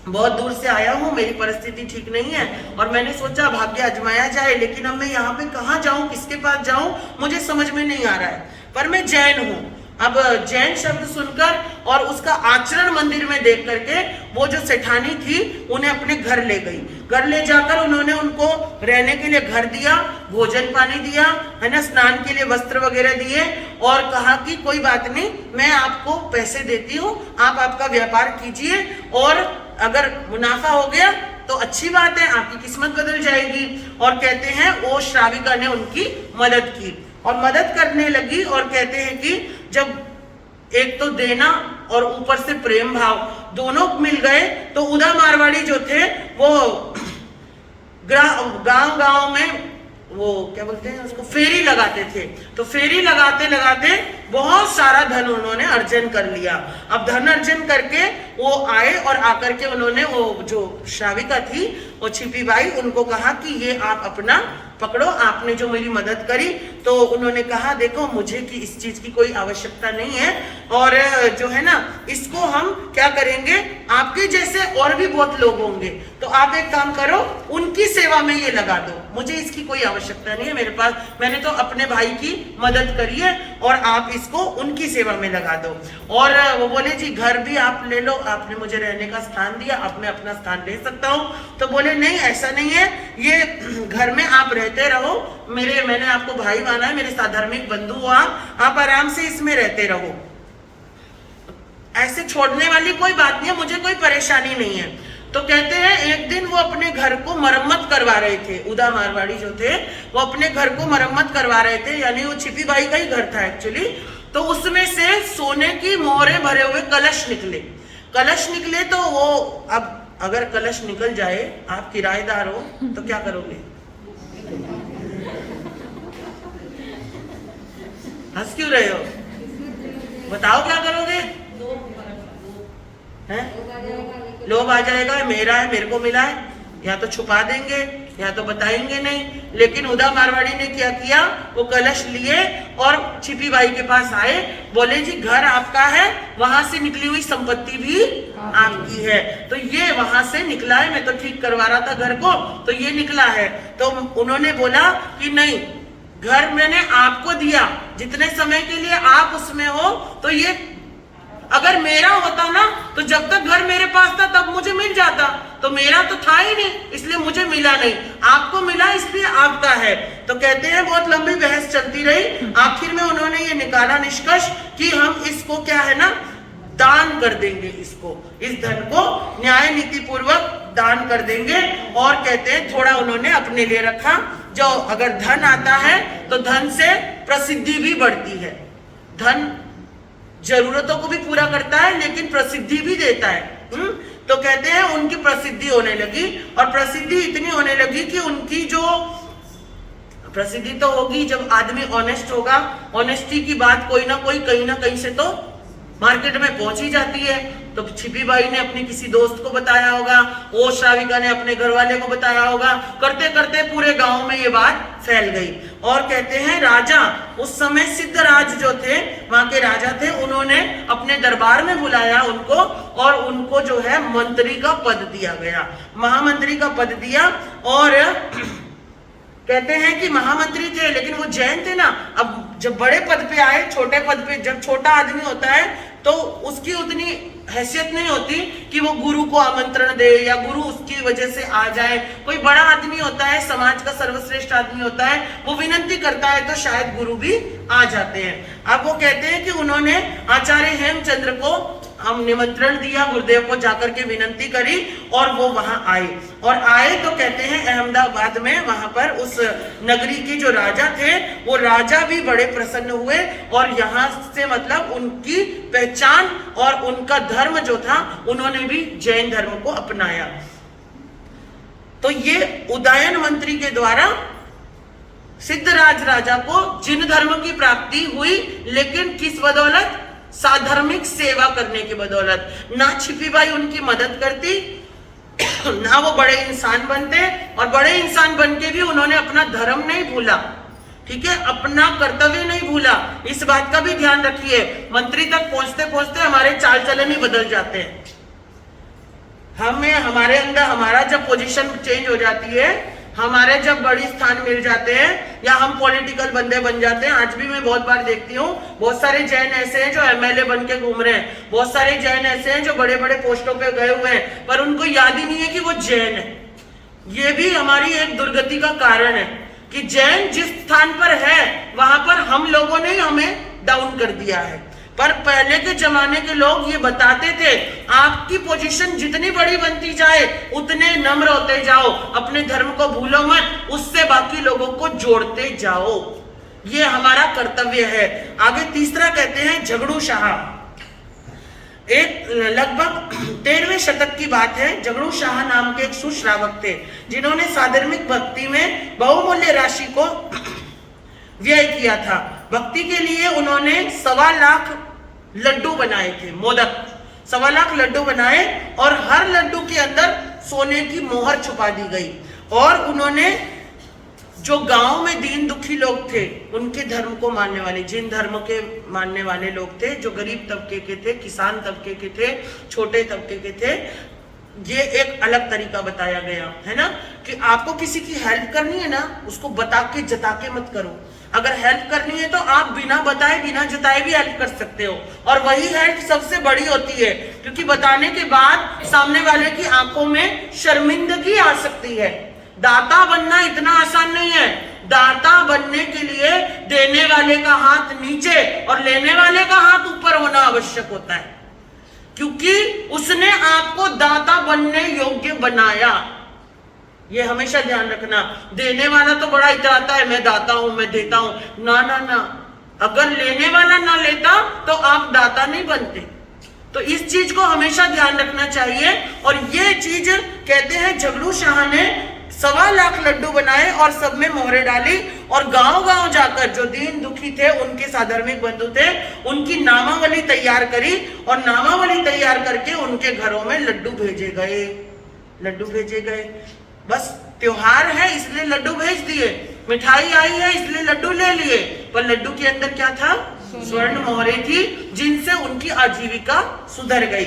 बहुत दूर से आया हूँ, मेरी परिस्थिति ठीक नहीं है और मैंने सोचा भाग्य आजमाया जाए, लेकिन अब मैं यहाँ पे कहाँ जाऊँ, किसके पास जाऊँ, मुझे समझ में नहीं आ रहा है। पर मैं जैन हूँ। अब जैन शब्द सुनकर और उसका आचरण मंदिर में देख करके वो जो सेठानी थी उन्हें अपने घर ले गई। घर ले जाकर उन्होंने उनको रहने के लिए घर दिया, भोजन पानी दिया, है ना, स्नान के लिए वस्त्र वगैरह दिए और कहा कि कोई बात नहीं, मैं आपको पैसे देती हूँ, आप आपका व्यापार कीजिए और अगर मुनाफा हो गया तो अच्छी बात है, आपकी किस्मत बदल जाएगी। और कहते हैं वो श्राविका ने उनकी मदद की और मदद करने लगी और कहते हैं कि जब एक तो देना और ऊपर से प्रेम भाव दोनों मिल गए तो उदा मारवाड़ी जो थे वो गांव गांव में वो क्या बोलते हैं उसको, फेरी लगाते थे। तो फेरी लगाते लगाते बहुत सारा धन उन्होंने अर्जन कर लिया। अब धन अर्जन करके वो आए और आकर के उन्होंने वो जो श्राविका थी वो छिपी बाई, उनको कहा कि ये आप अपना पकड़ो, आपने जो मेरी मदद करी। तो उन्होंने कहा देखो मुझे कि इस चीज की कोई आवश्यकता नहीं है और जो है ना इसको हम क्या करेंगे, आपके जैसे और भी बहुत लोग होंगे, तो आप एक काम करो उनकी सेवा में ये लगा दो, मुझे इसकी कोई आवश्यकता नहीं है, मेरे पास मैंने तो अपने भाई की मदद करी है और आप इसको उनकी सेवा में लगा दो। और वो बोले जी घर भी आप ले लो, आपने मुझे रहने का स्थान दिया, अब मैं अपना स्थान ले सकता हूँ। तो बोले नहीं ऐसा नहीं है, ये घर में आप रहते रहो, मैंने आपको भाई माना है, मेरे साधार्मिक बंधु हो आप आराम से इसमें रहते रहो, ऐसे छोड़ने वाली कोई बात नहीं है, मुझे कोई परेशानी नहीं है। तो कहते हैं एक दिन वो अपने घर को मरम्मत करवा रहे थे, उदा मारवाड़ी जो थे वो अपने घर को मरम्मत करवा रहे थे, यानी वो छिपी बाई का ही घर था एक्चुअली। तो उसमें से सोने की मोहरे भरे हुए कलश निकले। तो वो अब अगर कलश निकल जाए, आप किराएदार हो तो क्या करोगे? हंस क्यों रहे हो, बताओ क्या करोगे? हैं? लोभ आ जाएगा, मेरा है, मेरे को मिला है, या तो छुपा देंगे या तो बताएंगे नहीं। लेकिन उदा मारवाड़ी ने क्या किया, वो कलश लिए और छिपी बाई के पास आए, बोले जी घर आपका है, वहां से निकली हुई संपत्ति भी आपकी है। तो ये वहां से निकला है, मैं तो ठीक करवा रहा था घर को, तो ये निकला है। तो उन्होंने बोला कि नहीं, घर मैंने आपको दिया, जितने समय के लिए आप उसमें हो, तो ये अगर मेरा होता ना तो जब तक घर मेरे पास था तब मुझे मिल जाता, तो मेरा तो था ही नहीं, इसलिए मुझे मिला नहीं, आपको मिला इसलिए आपका है। तो कहते हैं बहुत लंबी बहस चलती रही, आखिर में उन्होंने ये निकाला निष्कर्ष कि हम इसको क्या है ना दान कर देंगे, इसको इस धन को न्याय नीति पूर्वक दान कर देंगे। और कहते हैं थोड़ा उन्होंने अपने लिए रखा, जो अगर धन आता है तो धन से प्रसिद्धि भी बढ़ती है, धन जरूरतों को भी पूरा करता है लेकिन प्रसिद्धि भी देता है। तो कहते हैं उनकी प्रसिद्धि होने लगी और प्रसिद्धि इतनी होने लगी कि उनकी जो प्रसिद्धि तो होगी जब आदमी ऑनेस्ट होगा, ऑनेस्टी की बात कोई ना कोई कहीं ना कहीं से तो मार्केट में पहुंच ही जाती है। तो छिपी बाई ने अपने किसी दोस्त को बताया होगा, वो श्राविका ने अपने घर वाले को बताया होगा, करते करते पूरे गांव में ये बात फैल गई। और कहते हैं राजा, उस समय सिद्धराज जो थे वहां के राजा थे, उन्होंने अपने दरबार में बुलाया उनको और उनको जो है मंत्री का पद दिया गया, महामंत्री का पद दिया। और कहते हैं कि महामंत्री थे लेकिन वो जैन थे ना, अब जब बड़े पद पे आए, छोटे पद पे जब छोटा आदमी होता है तो उसकी उतनी हैसियत नहीं होती कि वो गुरु को आमंत्रण दे या गुरु उसकी वजह से आ जाए। कोई बड़ा आदमी होता है, समाज का सर्वश्रेष्ठ आदमी होता है, वो विनती करता है तो शायद गुरु भी आ जाते हैं। अब वो कहते हैं कि उन्होंने आचार्य हेमचंद्र को हम निमंत्रण दिया, गुरुदेव को जाकर के विनंती करी और वो वहां आए। और आए तो कहते हैं अहमदाबाद में वहां पर उस नगरी के जो राजा थे वो राजा भी बड़े प्रसन्न हुए और यहाँ से मतलब उनकी पहचान और उनका धर्म जो था उन्होंने भी जैन धर्म को अपनाया। तो ये उदयन मंत्री के द्वारा सिद्धराज राजा को जिन धर्म की प्राप्ति हुई, लेकिन किस बदौलत? साधर्मिक सेवा करने की बदौलत। ना छिपी बाई उनकी मदद करती, ना वो बड़े इंसान बनते, और बड़े इंसान बन के भी उन्होंने अपना धर्म नहीं भूला, ठीक है, अपना कर्तव्य नहीं भूला। इस बात का भी ध्यान रखिए, मंत्री तक पहुंचते पहुंचते हमारे चाल चलन ही बदल जाते हैं। हमें हमारे अंदर हमारा जब पोजीशन चेंज हो जाती है, हमारे जब बड़ी स्थान मिल जाते हैं या हम पॉलिटिकल बंदे बन जाते हैं। आज भी मैं बहुत बार देखती हूँ बहुत सारे जैन ऐसे हैं जो एमएलए बन के घूम रहे हैं, बहुत सारे जैन ऐसे हैं जो बड़े बड़े पोस्टों पे गए हुए हैं, पर उनको याद ही नहीं है कि वो जैन है। ये भी हमारी एक दुर्गति का कारण है कि जैन जिस स्थान पर है वहां पर हम लोगों ने हमें डाउन कर दिया है। पर पहले के जमाने के लोग ये बताते थे, आपकी पोजीशन जितनी बड़ी बनती जाए उतने नम्र होते जाओ, अपने धर्म को भूलो मत, उससे बाकी लोगों को जोड़ते जाओ। ये हमारा कर्तव्य है। आगे तीसरा कहते हैं झगड़ू शाह। एक लगभग 13वें शतक की बात है। झगड़ू शाह नाम के एक सुश्रावक थे जिन्होंने साधर्मिक भक्ति में बहुमूल्य राशि को व्यय किया था। भक्ति के लिए उन्होंने 1.25 लाख लड्डू बनाए थे, मोदक 1.25 लाख लड्डू बनाए और हर लड्डू के अंदर सोने की मोहर छुपा दी गई। और उन्होंने जो गांव में दीन दुखी लोग थे, उनके धर्म को मानने वाले, जिन धर्म के मानने वाले लोग थे, जो गरीब तबके के थे, किसान तबके के थे, छोटे तबके के थे, ये एक अलग तरीका बताया गया है ना कि आपको किसी की हेल्प करनी है ना, उसको बता के जता के मत करो। अगर हेल्प करनी है तो आप बिना बताए बिना जताए भी हेल्प कर सकते हो, और वही हेल्प सबसे बड़ी होती है, क्योंकि बताने के बाद सामने वाले की आंखों में शर्मिंदगी आ सकती है। दाता बनना इतना आसान नहीं है। दाता बनने के लिए देने वाले का हाथ नीचे और लेने वाले का हाथ ऊपर होना आवश्यक होता है, क्योंकि उसने आपको दाता बनने योग्य बनाया। ये हमेशा ध्यान रखना। देने वाला तो बड़ा इतराता है, मैं दाता हूं, मैं देता हूं। ना ना ना, अगर लेने वाला ना लेता तो आप दाता नहीं बनते। तो इस चीज को हमेशा ध्यान रखना चाहिए। और ये चीज कहते हैं झगड़ू शाह ने 1.25 लाख लड्डू बनाए और सब में मोहरे डाली, और गांव गांव जाकर जो दीन दुखी थे, उनके साधर्मिक बंधु थे, उनकी नामावली तैयार करी और नामावली तैयार करके उनके घरों में लड्डू भेजे गए। लड्डू भेजे गए, बस त्योहार है इसलिए लड्डू भेज दिए, मिठाई आई है इसलिए लड्डू ले लिए, पर लड्डू के अंदर क्या था? स्वर्ण मोहरे थी, जिनसे उनकी आजीविका सुधर गई।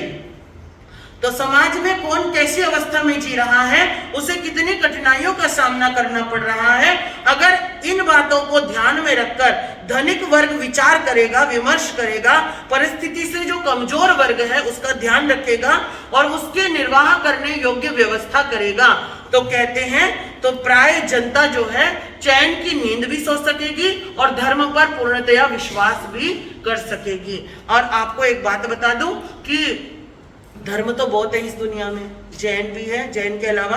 तो समाज में कौन कैसी अवस्था में जी रहा है, उसे कितनी कठिनाइयों का सामना करना पड़ रहा है, अगर इन बातों को ध्यान में रखकर धनिक वर्ग विचार करेगा, विमर्श करेगा, परिस्थिति से जो कमजोर वर्ग है उसका ध्यान रखेगा और उसके निर्वाह करने योग्य व्यवस्था करेगा, तो कहते हैं तो प्राय जनता जो है चैन की नींद भी सो सकेगी और धर्म पर पूर्णतया विश्वास भी कर सकेगी। और आपको एक बात बता दूं कि धर्म तो बहुत है इस दुनिया में, जैन भी है, जैन के अलावा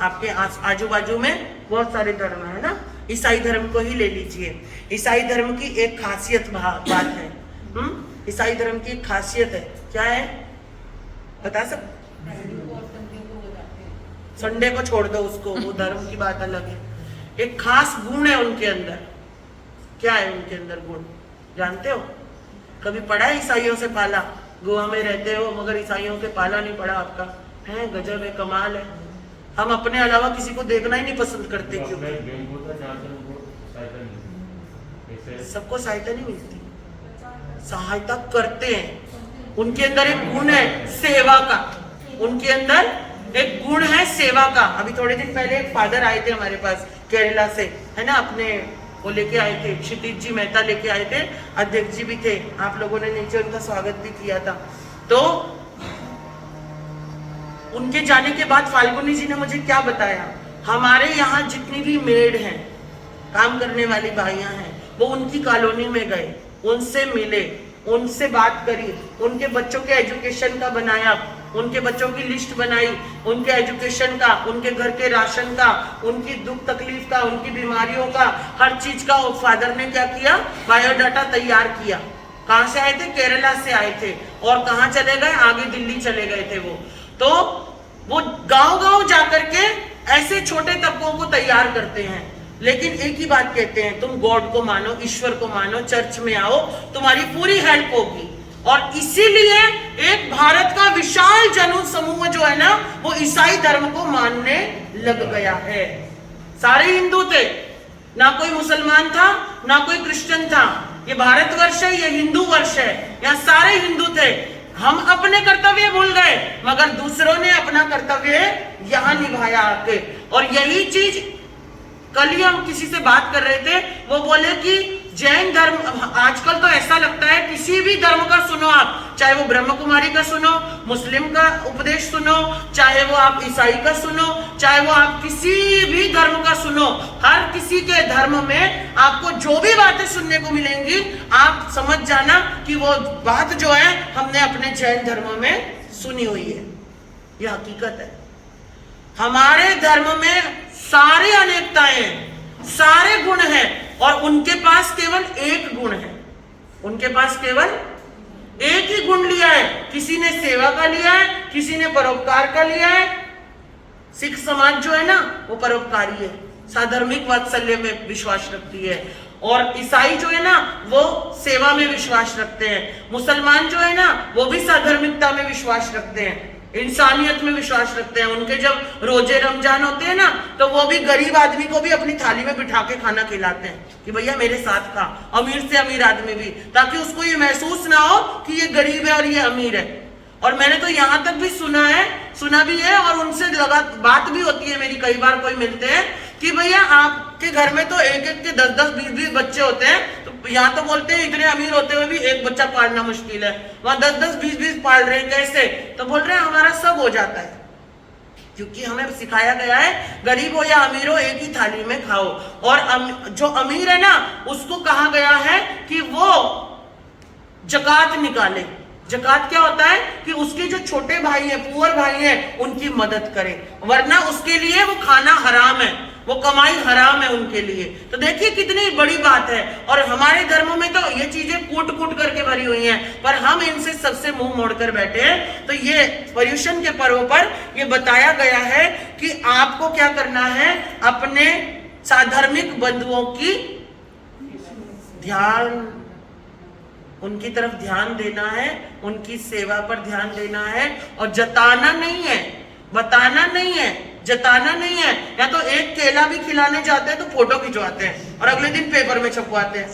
आपके आजू बाजू में बहुत सारे धर्म है ना। ईसाई धर्म को ही ले लीजिए। ईसाई धर्म की एक खासियत बात है, ईसाई धर्म की एक खासियत है, क्या है बता सकते? संडे को छोड़ दो उसको, वो धर्म की बात अलग है। एक खास गुण है उनके अंदर। क्या है उनके अंदर गुण, जानते हो? कभी पढ़ा है ईसाइयों से पाला? गोवा में रहते हो मगर ईसाइयों के पाला नहीं पड़ा आपका है? गजब है, कमाल है। हम अपने अलावा किसी को देखना ही नहीं पसंद करते, क्योंकि सबको सहायता नहीं मिलती, सहायता करते हैं। उनके अंदर एक गुण है सेवा का, उनके अंदर एक गुण है सेवा का। अभी थोड़े दिन पहले एक फादर आए थे हमारे पास केरला से, है ना, अपने वो लेके आए थे, क्षितिज जी मेहता लेके आए थे, अध्यक्ष जी भी थे, आप लोगों ने नीचे उनका स्वागत भी किया था। तो उनके जाने के बाद फाल्गुनी जी ने मुझे क्या बताया, हमारे यहाँ जितनी भी मेड हैं, काम करने वाली भाइयां हैं, वो उनकी कॉलोनी में गए, उनसे मिले, उनसे बात करी, उनके बच्चों के एजुकेशन का बनाया, उनके बच्चों की लिस्ट बनाई, उनके एजुकेशन का, उनके घर के राशन का, उनकी दुख तकलीफ का, उनकी बीमारियों का, हर चीज का फादर ने क्या किया, बायोडाटा तैयार किया। कहां से आए थे? केरला से आए थे। और कहां चले गए? आगे दिल्ली चले गए थे वो। तो वो गांव-गांव जाकर के ऐसे छोटे तबकों को तैयार करते हैं। लेकिन एक ही बात कहते हैं, तुम गॉड को मानो, ईश्वर को मानो, चर्च में आओ, तुम्हारी पूरी हेल्प होगी। और इसीलिए एक भारत का विशाल जन समूह जो है ना, वो ईसाई धर्म को मानने लग गया है। सारे हिंदू थे, ना कोई मुसलमान था, ना कोई क्रिश्चियन था। ये भारतवर्ष है, ये हिंदू वर्ष है, यहाँ सारे हिंदू थे। हम अपने कर्तव्य भूल गए, मगर दूसरों ने अपना कर्तव्य यहां निभाया आके। और यही चीज कल ही हम किसी से बात कर रहे थे, वो बोले कि जैन धर्म, आजकल तो ऐसा लगता है किसी भी धर्म का सुनो आप, चाहे वो ब्रह्म कुमारी का सुनो, मुस्लिम का उपदेश सुनो, चाहे वो आप ईसाई का सुनो, चाहे वो आप किसी भी धर्म का सुनो, हर किसी के धर्म में आपको जो भी बातें सुनने को मिलेंगी, आप समझ जाना कि वो बात जो है हमने अपने जैन धर्म में सुनी हुई है। यह हकीकत है। हमारे धर्म में सारी अनेकताएं, सारे गुण हैं, और उनके पास केवल एक गुण है। उनके पास केवल एक ही गुण लिया है। किसी ने सेवा का लिया है, किसी ने परोपकार का लिया है। सिख समाज जो है ना, वो परोपकारी है, साधर्मिक वात्सल्य में विश्वास रखती है। और ईसाई जो है ना, वो सेवा में विश्वास रखते हैं। मुसलमान जो है ना, वो भी साधर्मिकता में विश्वास रखते हैं, इंसानियत में विश्वास रखते हैं। उनके जब रोजे रमजान होते हैं ना, तो वो भी गरीब आदमी को भी अपनी थाली में बिठा के खाना खिलाते हैं कि भैया मेरे साथ खा, अमीर से अमीर आदमी भी, ताकि उसको ये महसूस ना हो कि ये गरीब है और ये अमीर है। और मैंने तो यहाँ तक भी सुना भी है, और उनसे लगा बात भी होती है मेरी, कई बार कोई मिलते हैं कि भैया आपके घर में तो एक एक के 10-10, 20-20 बच्चे होते हैं, तो यहाँ तो बोलते हैं इतने अमीर होते हुए भी एक बच्चा पालना मुश्किल है, वहां 10-10, 20-20 पाल रहे हैं, कैसे? तो बोल रहे हैं हमारा सब हो जाता है, क्योंकि हमें सिखाया गया है गरीब हो या अमीर हो एक ही थाली में खाओ। और जो अमीर है ना, उसको कहा गया है कि वो जकात निकाले। जकात क्या होता है कि उसके जो छोटे भाई हैं, पुअर भाई हैं, उनकी मदद करे, वरना उसके लिए वो खाना हराम है, वो कमाई हराम है उनके लिए। तो देखिए कितनी बड़ी बात है। और हमारे धर्म में तो ये चीजें कूट कूट करके भरी हुई हैं, पर हम इनसे सबसे मुंह मोड़कर बैठे हैं। तो ये पर्युषण के पर्व पर ये बताया गया है कि आपको क्या करना है, अपने साधर्मिक बंधुओं की उनकी तरफ ध्यान देना है, उनकी सेवा पर ध्यान देना है, और जताना नहीं है, बताना नहीं है, जताना नहीं है। या तो एक केला भी खिलाने जाते हैं तो फोटो खिंचवाते हैं और अगले दिन पेपर में छपवाते हैं।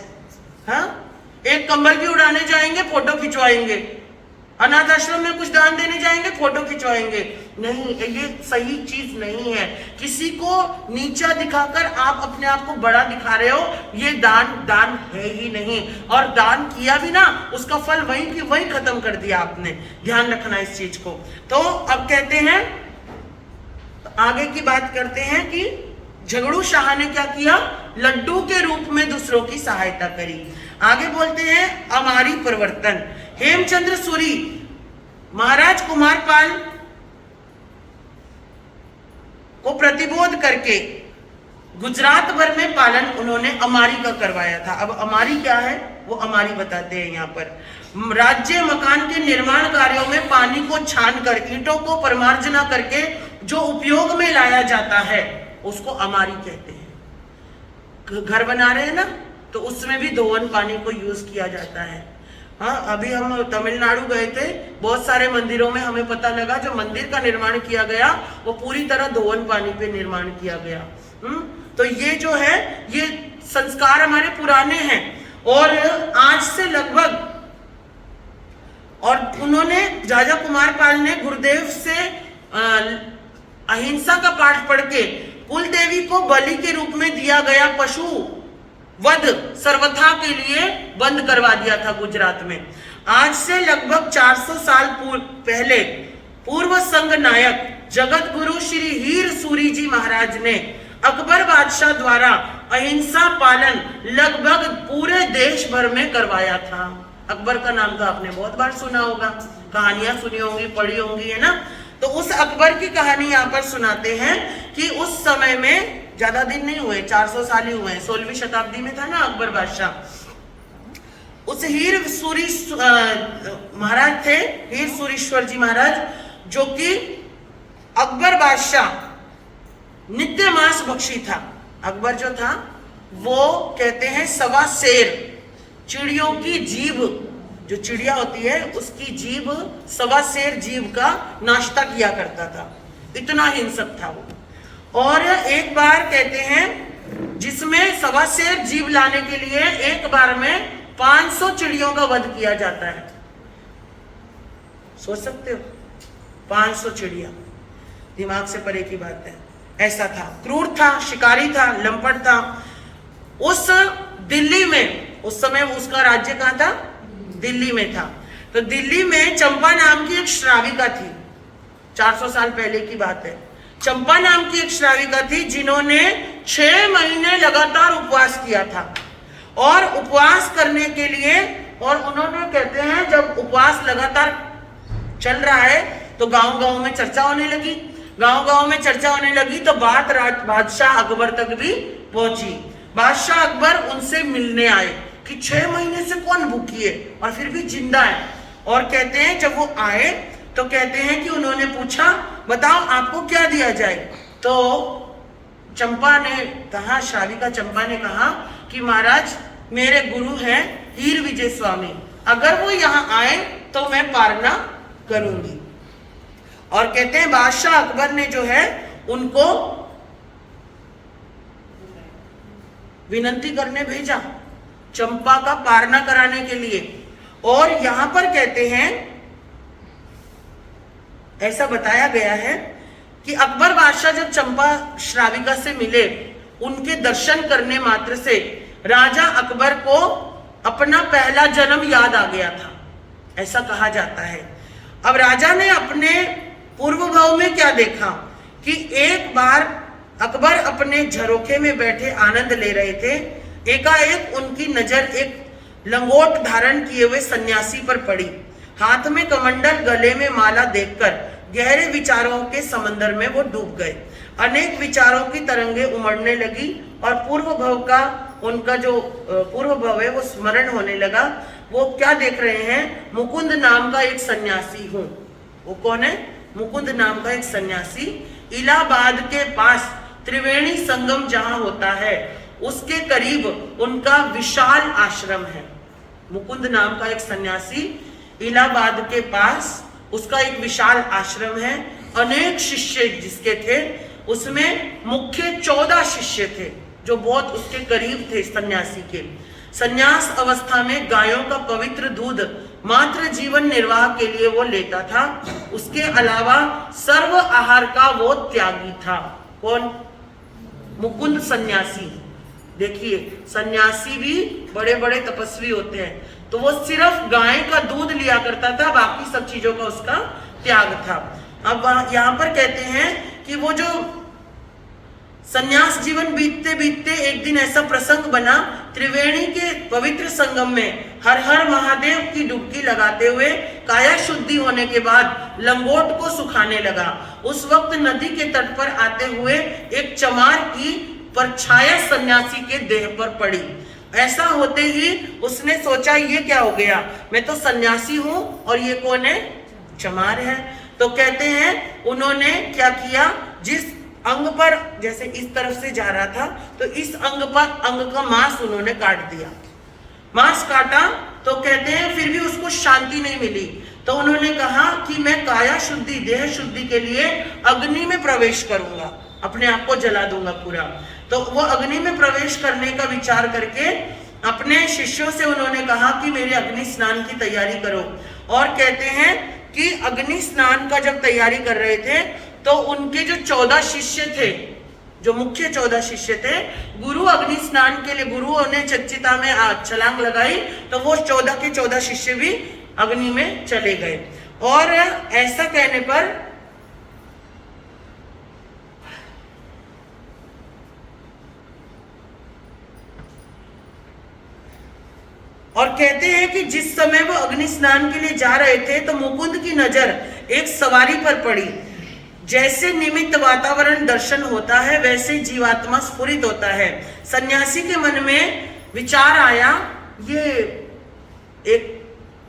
हाँ, एक कंबल भी उड़ाने जाएंगे, फोटो खिंचवाएंगे। अनाथ आश्रम में कुछ दान देने जाएंगे, फोटो खिंचवाएंगे। नहीं, ये सही चीज नहीं है। किसी को नीचा दिखाकर आप अपने आप को बड़ा दिखा रहे हो, ये दान है ही नहीं। और दान किया भी ना, उसका फल वहीं की वहीं खत्म कर दिया आपने। ध्यान रखना इस चीज को। तो अब कहते हैं, आगे की बात करते हैं कि झगड़ू शाह ने क्या किया, लड्डू के रूप में दूसरों की सहायता करी। आगे बोलते हैं अमारी प्रवर्तन। हेमचंद्र सूरी महाराज कुमारपाल को प्रतिबोध करके गुजरात भर में पालन उन्होंने अमारी का करवाया था। अब अमारी क्या है वो अमारी बताते हैं यहाँ पर। राज्य मकान के निर्माण कार्यों में पानी को छानकर ईंटों को परमार्जना करके जो उपयोग में लाया जाता है उसको अमारी कहते हैं। घर बना रहे हैं ना, तो उसमें भी धोवन पानी को यूज किया जाता है। हाँ, अभी हम तमिलनाडु गए थे, बहुत सारे मंदिरों में हमें पता लगा जो मंदिर का निर्माण किया गया वो पूरी तरह धोवन पानी पे निर्माण किया गया। तो ये जो है, ये संस्कार हमारे पुराने हैं। और आज से लगभग, और उन्होंने राजा कुमारपाल ने गुरुदेव से अहिंसा का पाठ पढ़ के कुल देवी को बलि के रूप में दिया गया पशु वध सर्वथा के लिए बंद करवा दिया था गुजरात में। आज से लगभग 400 साल पहले पूर्व संघ नायक जगत गुरु श्री हीर सूरी जी महाराज ने अकबर बादशाह द्वारा अहिंसा पालन लगभग पूरे देश भर में करवाया था। अकबर का नाम तो आपने बहुत बार सुना होगा, कहानियां सुनी होंगी, पढ़ी होंगी, है ना। तो उस अकबर की कहानी यहाँ पर सुनाते हैं कि उस समय में, ज्यादा दिन नहीं हुए, 400 साल ही हुए, 16वीं शताब्दी में था ना अकबर बादशाह। उस हीर सूरी महाराज थे, हीर सूरीश्वर जी महाराज, जो कि अकबर बादशाह नित्य मांस भक्षी था। अकबर जो था वो कहते हैं 1.25 शेर चिड़ियों की जीभ, जो चिड़िया होती है उसकी जीभ, 1.25 शेर जीभ का नाश्ता किया करता था, इतना हिंसक था वो। और एक बार कहते हैं जिसमें 1.25 शेर जीभ लाने के लिए एक बार में 500 चिड़ियों का वध किया जाता है। सोच सकते हो, 500 चिड़िया, दिमाग से परे की बात है। ऐसा था, क्रूर था, शिकारी था, लंपट था। उस दिल्ली में, उस समय उसका राज्य कहां था? दिल्ली में था। तो दिल्ली में चंपा नाम की एक श्राविका थी, 400 साल पहले की बात है। चंपा नाम की एक श्राविका थी जिन्होंने 6 महीने लगातार उपवास किया था। और उपवास करने के लिए, और उन्होंने कहते हैं जब उपवास लगातार चल रहा है तो गांव गांव में चर्चा होने लगी। गांव गांव में चर्चा होने लगी तो बात बादशाह अकबर तक भी पहुंची। बादशाह अकबर उनसे मिलने आए कि 6 महीने से कौन भूखी है और फिर भी जिंदा है। और कहते हैं जब वो आए तो कहते हैं कि उन्होंने पूछा, बताओ आपको क्या दिया जाए। तो चंपा ने कहा, श्राविका चंपा ने कहा कि महाराज मेरे गुरु हैं हीर विजय स्वामी, अगर वो यहाँ आए तो मैं पारना करूंगी। और कहते हैं बादशाह अकबर ने जो है उनको विनंती करने भेजा चंपा का पारना कराने के लिए। और यहां पर कहते हैं, ऐसा बताया गया है कि अकबर बादशाह जब चंपा श्राविका से मिले, उनके दर्शन करने मात्र से राजा अकबर को अपना पहला जन्म याद आ गया था, ऐसा कहा जाता है। अब राजा ने अपने पूर्व भाव में क्या देखा कि एक बार अकबर अपने झरोखे में बैठे आनंद ले रहे थे, एकाएक उनकी नजर एक लंगोट धारण किए हुए सन्यासी पर पड़ी। हाथ में कमंडल, गले में माला देखकर गहरे विचारों के समंदर में वो डूब गए। अनेक विचारों की तरंगे उमड़ने लगी और पूर्व भव का, उनका जो पूर्व भव है वो स्मरण होने लगा। वो क्या देख रहे हैं? मुकुंद नाम का एक सन्यासी हूं। वो कौन है? मुकुंद नाम का एक सन्यासी। इलाहाबाद के पास त्रिवेणी संगम जहां होता है उसके करीब उनका विशाल आश्रम है। मुकुंद नाम का एक सन्यासी, इलाहाबाद के पास उसका एक विशाल आश्रम है। अनेक शिष्य जिसके थे, उसमें मुख्य 14 शिष्य थे जो बहुत उसके करीब थे सन्यासी के। सन्यास अवस्था में गायों का पवित्र दूध मात्र जीवन निर्वाह के लिए वो लेता था। उसके अलावा सर्व आहार का वो त्यागी था। कौन? मुकुंद सन्यासी। देखिए, सन्यासी भी बड़े बड़े तपस्वी होते हैं, तो वो सिर्फ गाय का दूध लिया करता था, बाकी सब चीजों का उसका त्याग था। अब यहाँ पर कहते हैं कि वो जो सन्यास जीवन बीतते बीतते एक दिन ऐसा प्रसंग बना, त्रिवेणी के पवित्र संगम में हर हर महादेव की डुबकी लगाते हुए काया शुद्धि होने के बाद लंगोट को सुखाने लगा। उस वक्त नदी के तट पर आते हुए एक चमार की परछाया सन्यासी के देह पर पड़ी। ऐसा होते ही उसने सोचा ये क्या हो गया, मैं तो सन्यासी हूं और ये कौन है? चमार है। तो कहते हैं उन्होंने क्या किया, जिस अंग पर, जैसे इस तरफ से जा रहा था तो इस अंग पर, अंग का मांस उन्होंने काट दिया। मांस काटा तो कहते हैं फिर भी उसको शांति नहीं मिली, तो उन्होंने कहा कि मैं काया शुद्धि, देह शुद्धि के लिए अग्नि में प्रवेश करूंगा, अपने आप को जला दूंगा पूरा। तो वो अग्नि में प्रवेश करने का विचार करके अपने शिष्यों से उन्होंने कहा कि मेरे अग्नि स्नान की तैयारी करो। और कहते हैं कि अग्नि स्नान का जब तैयारी कर रहे थे तो उनके जो 14 शिष्य थे, जो मुख्य 14 शिष्य थे, गुरु अग्नि स्नान के लिए, गुरुओं ने चिता में छलांग लगाई तो वो 14 के 14 शिष्य भी अग्नि में चले गए। और ऐसा कहने पर और कहते हैं कि जिस समय वो अग्नि स्नान के लिए जा रहे थे तो मुकुंद की नजर एक सवारी पर पड़ी। जैसे निमित्त वातावरण दर्शन होता है वैसे जीवात्मा स्फुरित होता है। सन्यासी के मन में विचार आया, ये एक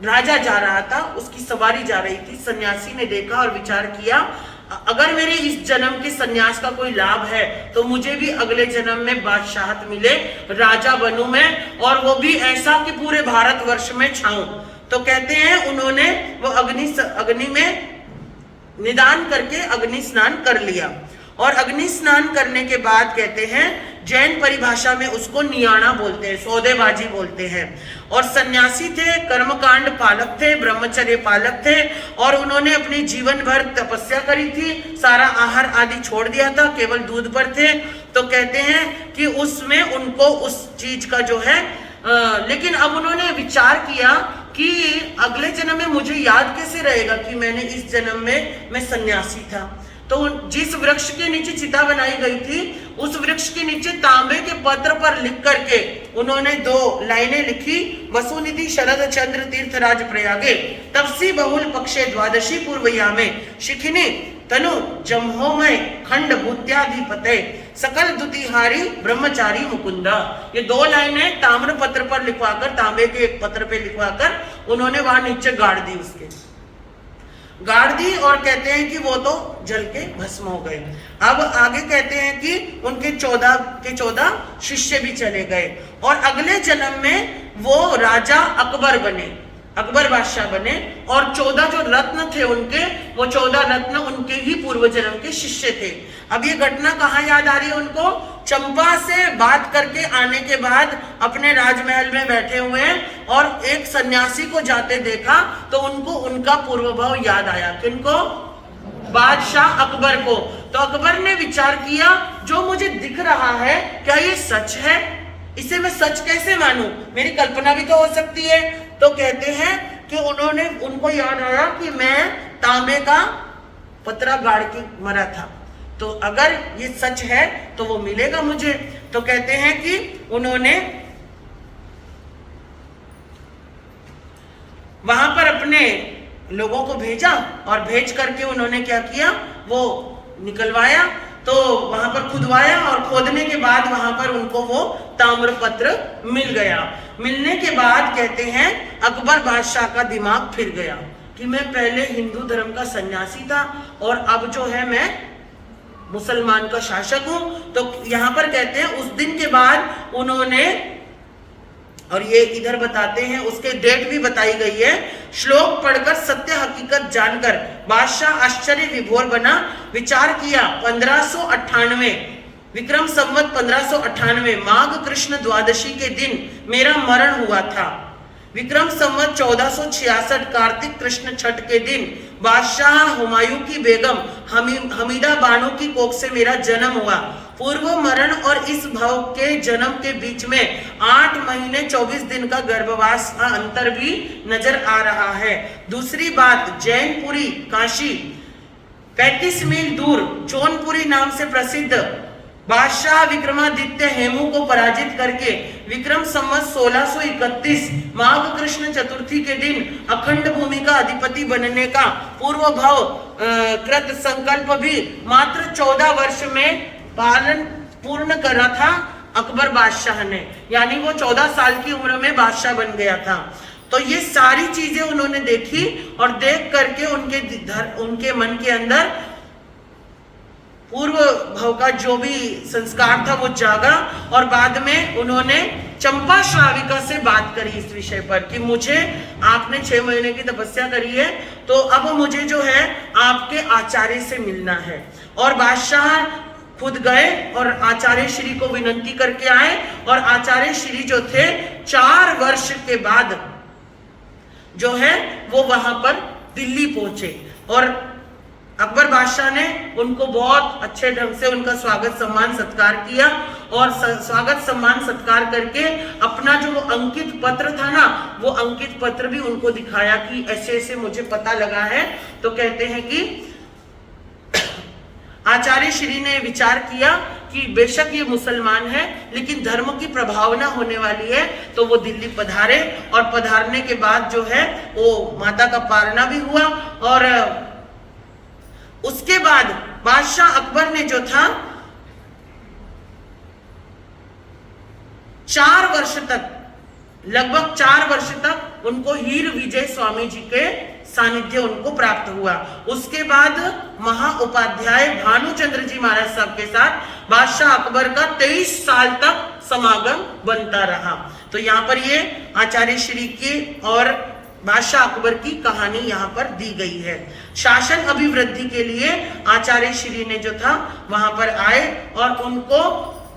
राजा जा रहा था, उसकी सवारी जा रही थी। सन्यासी ने देखा और विचार किया, अगर मेरे इस जन्म के सन्यास का कोई लाभ है तो मुझे भी अगले जन्म में बादशाहत मिले, राजा बनूं मैं, और वो भी ऐसा कि पूरे भारतवर्ष में छाऊं। तो कहते हैं उन्होंने वो अग्नि में निदान करके अग्नि स्नान कर लिया। और अग्नि स्नान करने के बाद कहते हैं जैन परिभाषा में उसको नियाणा बोलते हैं, सौदेबाजी बोलते हैं। और सन्यासी थे, कर्मकांड पालक थे, ब्रह्मचर्य पालक थे, और उन्होंने अपनी जीवन भर तपस्या करी थी, सारा आहार आदि छोड़ दिया था, केवल दूध पर थे। तो कहते हैं कि उसमें उनको उस चीज का जो है लेकिन अब उन्होंने विचार किया कि अगले जन्म में मुझे याद कैसे रहेगा कि मैंने इस जन्म में मैं सन्यासी था। तो जिस वृक्ष के नीचे चिता बनाई गई थी उस वृक्ष के नीचे तांबे के पत्र पर लिख करके उन्होंने 2 लाइनें लिखी, वसुनिधि शरद चंद्र तीर्थराज प्रयागे तपसी बहुल पक्षे द्वादशी पूर्वयामे शिखिनी तनु जम्होमय खंड भूत्याधिपते सकल दुतिहारी ब्रह्मचारी मुकुंदा। ये 2 लाइनें ताम्र पत्र पर लिखवाकर, तांबे के एक पत्र पे लिखवाकर उन्होंने वहां नीचे गाड़ दी, गाड़ दी। और कहते हैं कि वो तो जल के भस्म हो गए। अब आगे कहते हैं कि उनके 14 के 14 शिष्य भी चले गए और अगले जन्म में वो राजा अकबर बने, अकबर बादशाह बने। और 14 जो रत्न थे उनके, वो 14 रत्न उनके ही पूर्व जन्म के शिष्य थे। अब ये घटना कहाँ याद आ रही है उनको? चंपा से बात करके आने के बाद अपने राजमहल में बैठे हुए हैं और एक सन्यासी को जाते देखा तो उनको उनका पूर्व भाव याद आया। किनको? बादशाह अकबर को। तो अकबर ने विचार किया, जो मुझे दिख रहा है क्या ये सच है? इसे मैं सच कैसे मानूं? मेरी कल्पना भी तो हो सकती है। तो कहते हैं कि उनको याद आया कि मैं तांबे का पतरा गाड़ के मरा था, तो अगर ये सच है तो वो मिलेगा मुझे। तो कहते हैं कि उन्होंने वहां पर अपने लोगों को भेजा और भेज करके उन्होंने क्या किया, वो निकलवाया। तो वहां पर खुदवाया और खोदने के बाद वहां पर उनको वो ताम्रपत्र मिल गया। मिलने के बाद कहते हैं अकबर बादशाह का दिमाग फिर गया कि मैं पहले हिंदू धर्म का सन्यासी था और अब जो है मैं मुसलमान का शासक हूं। तो यहां पर कहते हैं उस दिन के बाद उन्होंने, और ये इधर बताते हैं उसके डेट भी बताई गई है, श्लोक पढ़कर सत्य हकीकत जानकर बादशाह आश्चर्य विभोर बना। विचार किया 1598 विक्रम संवत 1598 माघ कृष्ण द्वादशी के दिन मेरा मरण हुआ था। विक्रम संवत 1466 कार्तिक कृष्ण छठ के दिन बादशाह हुमायूं की बेगम हमीदा बानो की कोख से मेरा जन्म हुआ। पूर्व मरण और इस भाव के जन्म के बीच में 8 महीने 24 दिन का गर्भवास का अंतर भी नजर आ रहा है। दूसरी बात, जैनपुरी काशी 35 मील दूर जौनपुरी नाम से प्रसिद्ध बादशाह विक्रमादित्य हेमू को पराजित करके विक्रम संवत 1631 माघ कृष्ण चतुर्थी के दिन अखंड भूमि का अधिपति बनने का पूर्व भाव कृत संकल्प भी मात्र 14 वर्ष में पालन पूर्ण करा था अकबर बादशाह ने, यानी वो 14 साल की उम्र में बादशाह बन गया था। तो ये सारी चीजें उन्होंने देखी और देख करके उनके मन के अंदर पूर्व भाव का जो भी संस्कार था वो जागा और बाद में उन्होंने चंपा श्राविका से बात करी इस विषय पर कि मुझे, आपने 6 महीने की तपस्या करी है तो अब मुझे जो है आपके आचार्य से मिलना है। और बादशाह खुद गए और आचार्य श्री को विनंती करके आए और आचार्य श्री जो थे 4 वर्ष के बाद जो है वो वहां पर दिल्ली पहुंचे और अकबर बादशाह ने उनको बहुत अच्छे ढंग से उनका स्वागत सम्मान सत्कार किया और स्वागत सम्मान सत्कार करके अपना जो अंकित पत्र था ना, वो अंकित पत्र भी उनको दिखाया कि ऐसे ऐसे मुझे पता लगा है। तो कहते हैं कि आचार्य श्री ने विचार किया कि बेशक ये मुसलमान है लेकिन धर्म की प्रभावना होने वाली है, तो वो दिल्ली पधारे और पधारने के बाद जो है वो माता का पारना भी हुआ। और उसके बाद बादशाह अकबर ने जो था 4 वर्ष तक, लगभग 4 वर्ष तक उनको हीर विजय स्वामी जी के सानिध्य उनको प्राप्त हुआ। उसके बाद महाउपाध्याय भानुचंद्र जी महाराज साहब के साथ बादशाह अकबर का 23 साल तक समागम बनता रहा। तो यहाँ पर ये आचार्य श्री की और बादशाह अकबर की कहानी यहाँ पर दी गई है। शासन अभिवृद्धि के लिए आचार्य श्री ने जो था वहां पर आए और उनको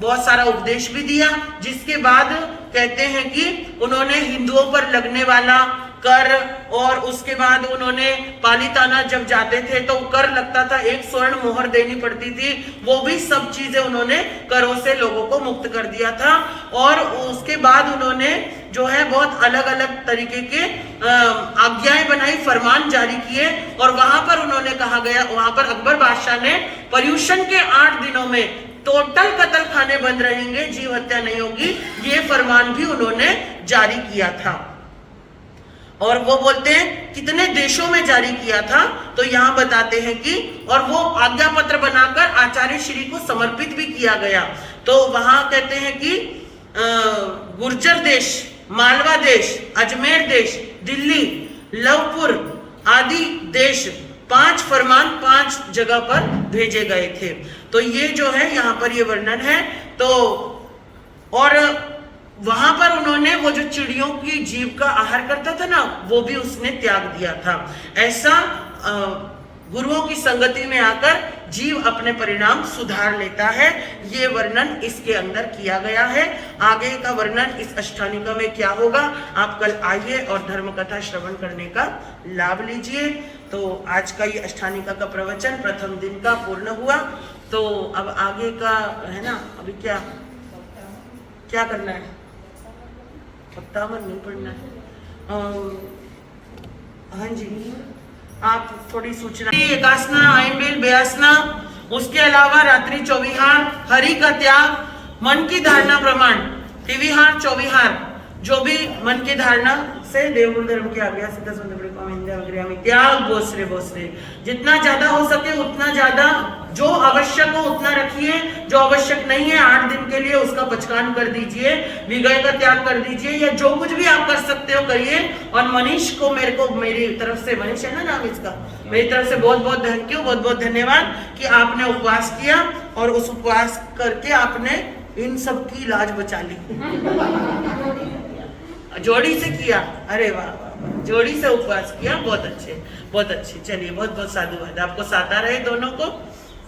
बहुत सारा उपदेश भी दिया, जिसके बाद कहते हैं कि उन्होंने हिंदुओं पर लगने वाला कर, और उसके बाद उन्होंने पालीताना जब जाते थे तो कर लगता था, 1 स्वर्ण मोहर देनी पड़ती थी, वो भी सब चीजें उन्होंने करों से लोगों को मुक्त कर दिया था। और उसके बाद उन्होंने जो है बहुत अलग अलग तरीके के आज्ञाएं बनाई, फरमान जारी किए, और वहां पर उन्होंने कहा गया, वहां पर अकबर बादशाह ने पर्यूषण के 8 दिनों में टोटल कत्ल खाने बंद रहेंगे, जीव हत्या नहीं होगी, ये फरमान भी उन्होंने जारी किया था। और वो बोलते हैं कितने देशों में जारी किया था, तो यहां बताते हैं कि और वो आज्ञा पत्र बनाकर आचार्य श्री को समर्पित भी किया गया। तो वहां कहते हैं कि गुर्जर देश, मालवा देश, अजमेर देश, दिल्ली, लवपुर आदि देश 5 फरमान 5 जगह पर भेजे गए थे। तो ये जो है यहाँ पर ये वर्णन है। तो और वहां पर उन्होंने वो जो चिड़ियों की जीव का आहार करता था ना, वो भी उसने त्याग दिया था। ऐसा गुरुओं की संगति में आकर जीव अपने परिणाम सुधार लेता है, ये वर्णन इसके अंदर किया गया है। आगे का वर्णन इस अष्टानिका में क्या होगा, आप कल आइए और धर्म कथा श्रवण करने का लाभ लीजिए। तो आज का ये अष्टानिका का प्रवचन प्रथम दिन का पूर्ण हुआ। तो अब आगे का है ना, अभी क्या क्या करना है, सप्ताह नहीं पढ़ना है। हाँ जी, आप थोड़ी सूचना, एकासना, आइंबिल, बेआसना, उसके अलावा रात्रि चौविहार, हरि का त्याग, मन की धारणा प्रमाण, त्रिविहार चौविहार, जो भी मन की धारणा से देवगुरु धर्म की आज्ञा से त्याग बोसरे जितना ज्यादा हो सके उतना ज्यादा, जो आवश्यक हो उतना रखिए, जो आवश्यक नहीं है 8 दिन के लिए उसका पचकान कर दीजिए, विगय का त्याग कर दीजिए, या जो कुछ भी आप कर सकते हो करिए। और मनीष को मेरी तरफ से, मनीष है ना नाम इसका, मेरी तरफ से बहुत बहुत थैंक यू, बहुत बहुत धन्यवाद कि आपने उपवास किया और उस उपवास करके आपने इन सब की इलाज बचा ली। जोड़ी से किया, अरे वाह वाह, जोड़ी से उपवास किया, बहुत अच्छे बहुत अच्छे। चलिए बहुत बहुत साधुवाद, आपको साता रहे दोनों को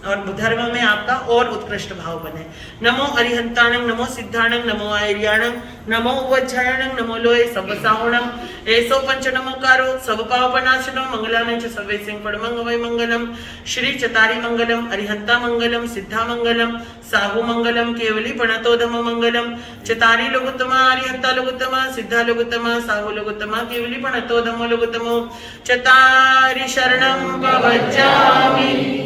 और धर्म में आपका और उत्कृष्ट भाव बने। नमो अरिहंताणं, नमो सिद्धाणं, नमो आयर्याणं, नमो उवज्झायणं, नमो लोये सबसाहुणं, ऐसो पंच नमोकारो सब पावपनाशनो, मंगलाने च सर्वे सिंह पड़मंग वै मंगलम। श्री चतारी मंगलम, अरिहंता मंगलम, सिद्धा मंगलम, साहु मंगलम, केवली प्रणतोधम मंगलम। चतारी लोगोत्तमा, अरिहंता लोगोत्तमा, सिद्धा लोगोत्तमा, साहु लोगोत्तमा, केवली प्रणतोधम लोगोत्तमो। चतारी शरणं प्रवज्जामि।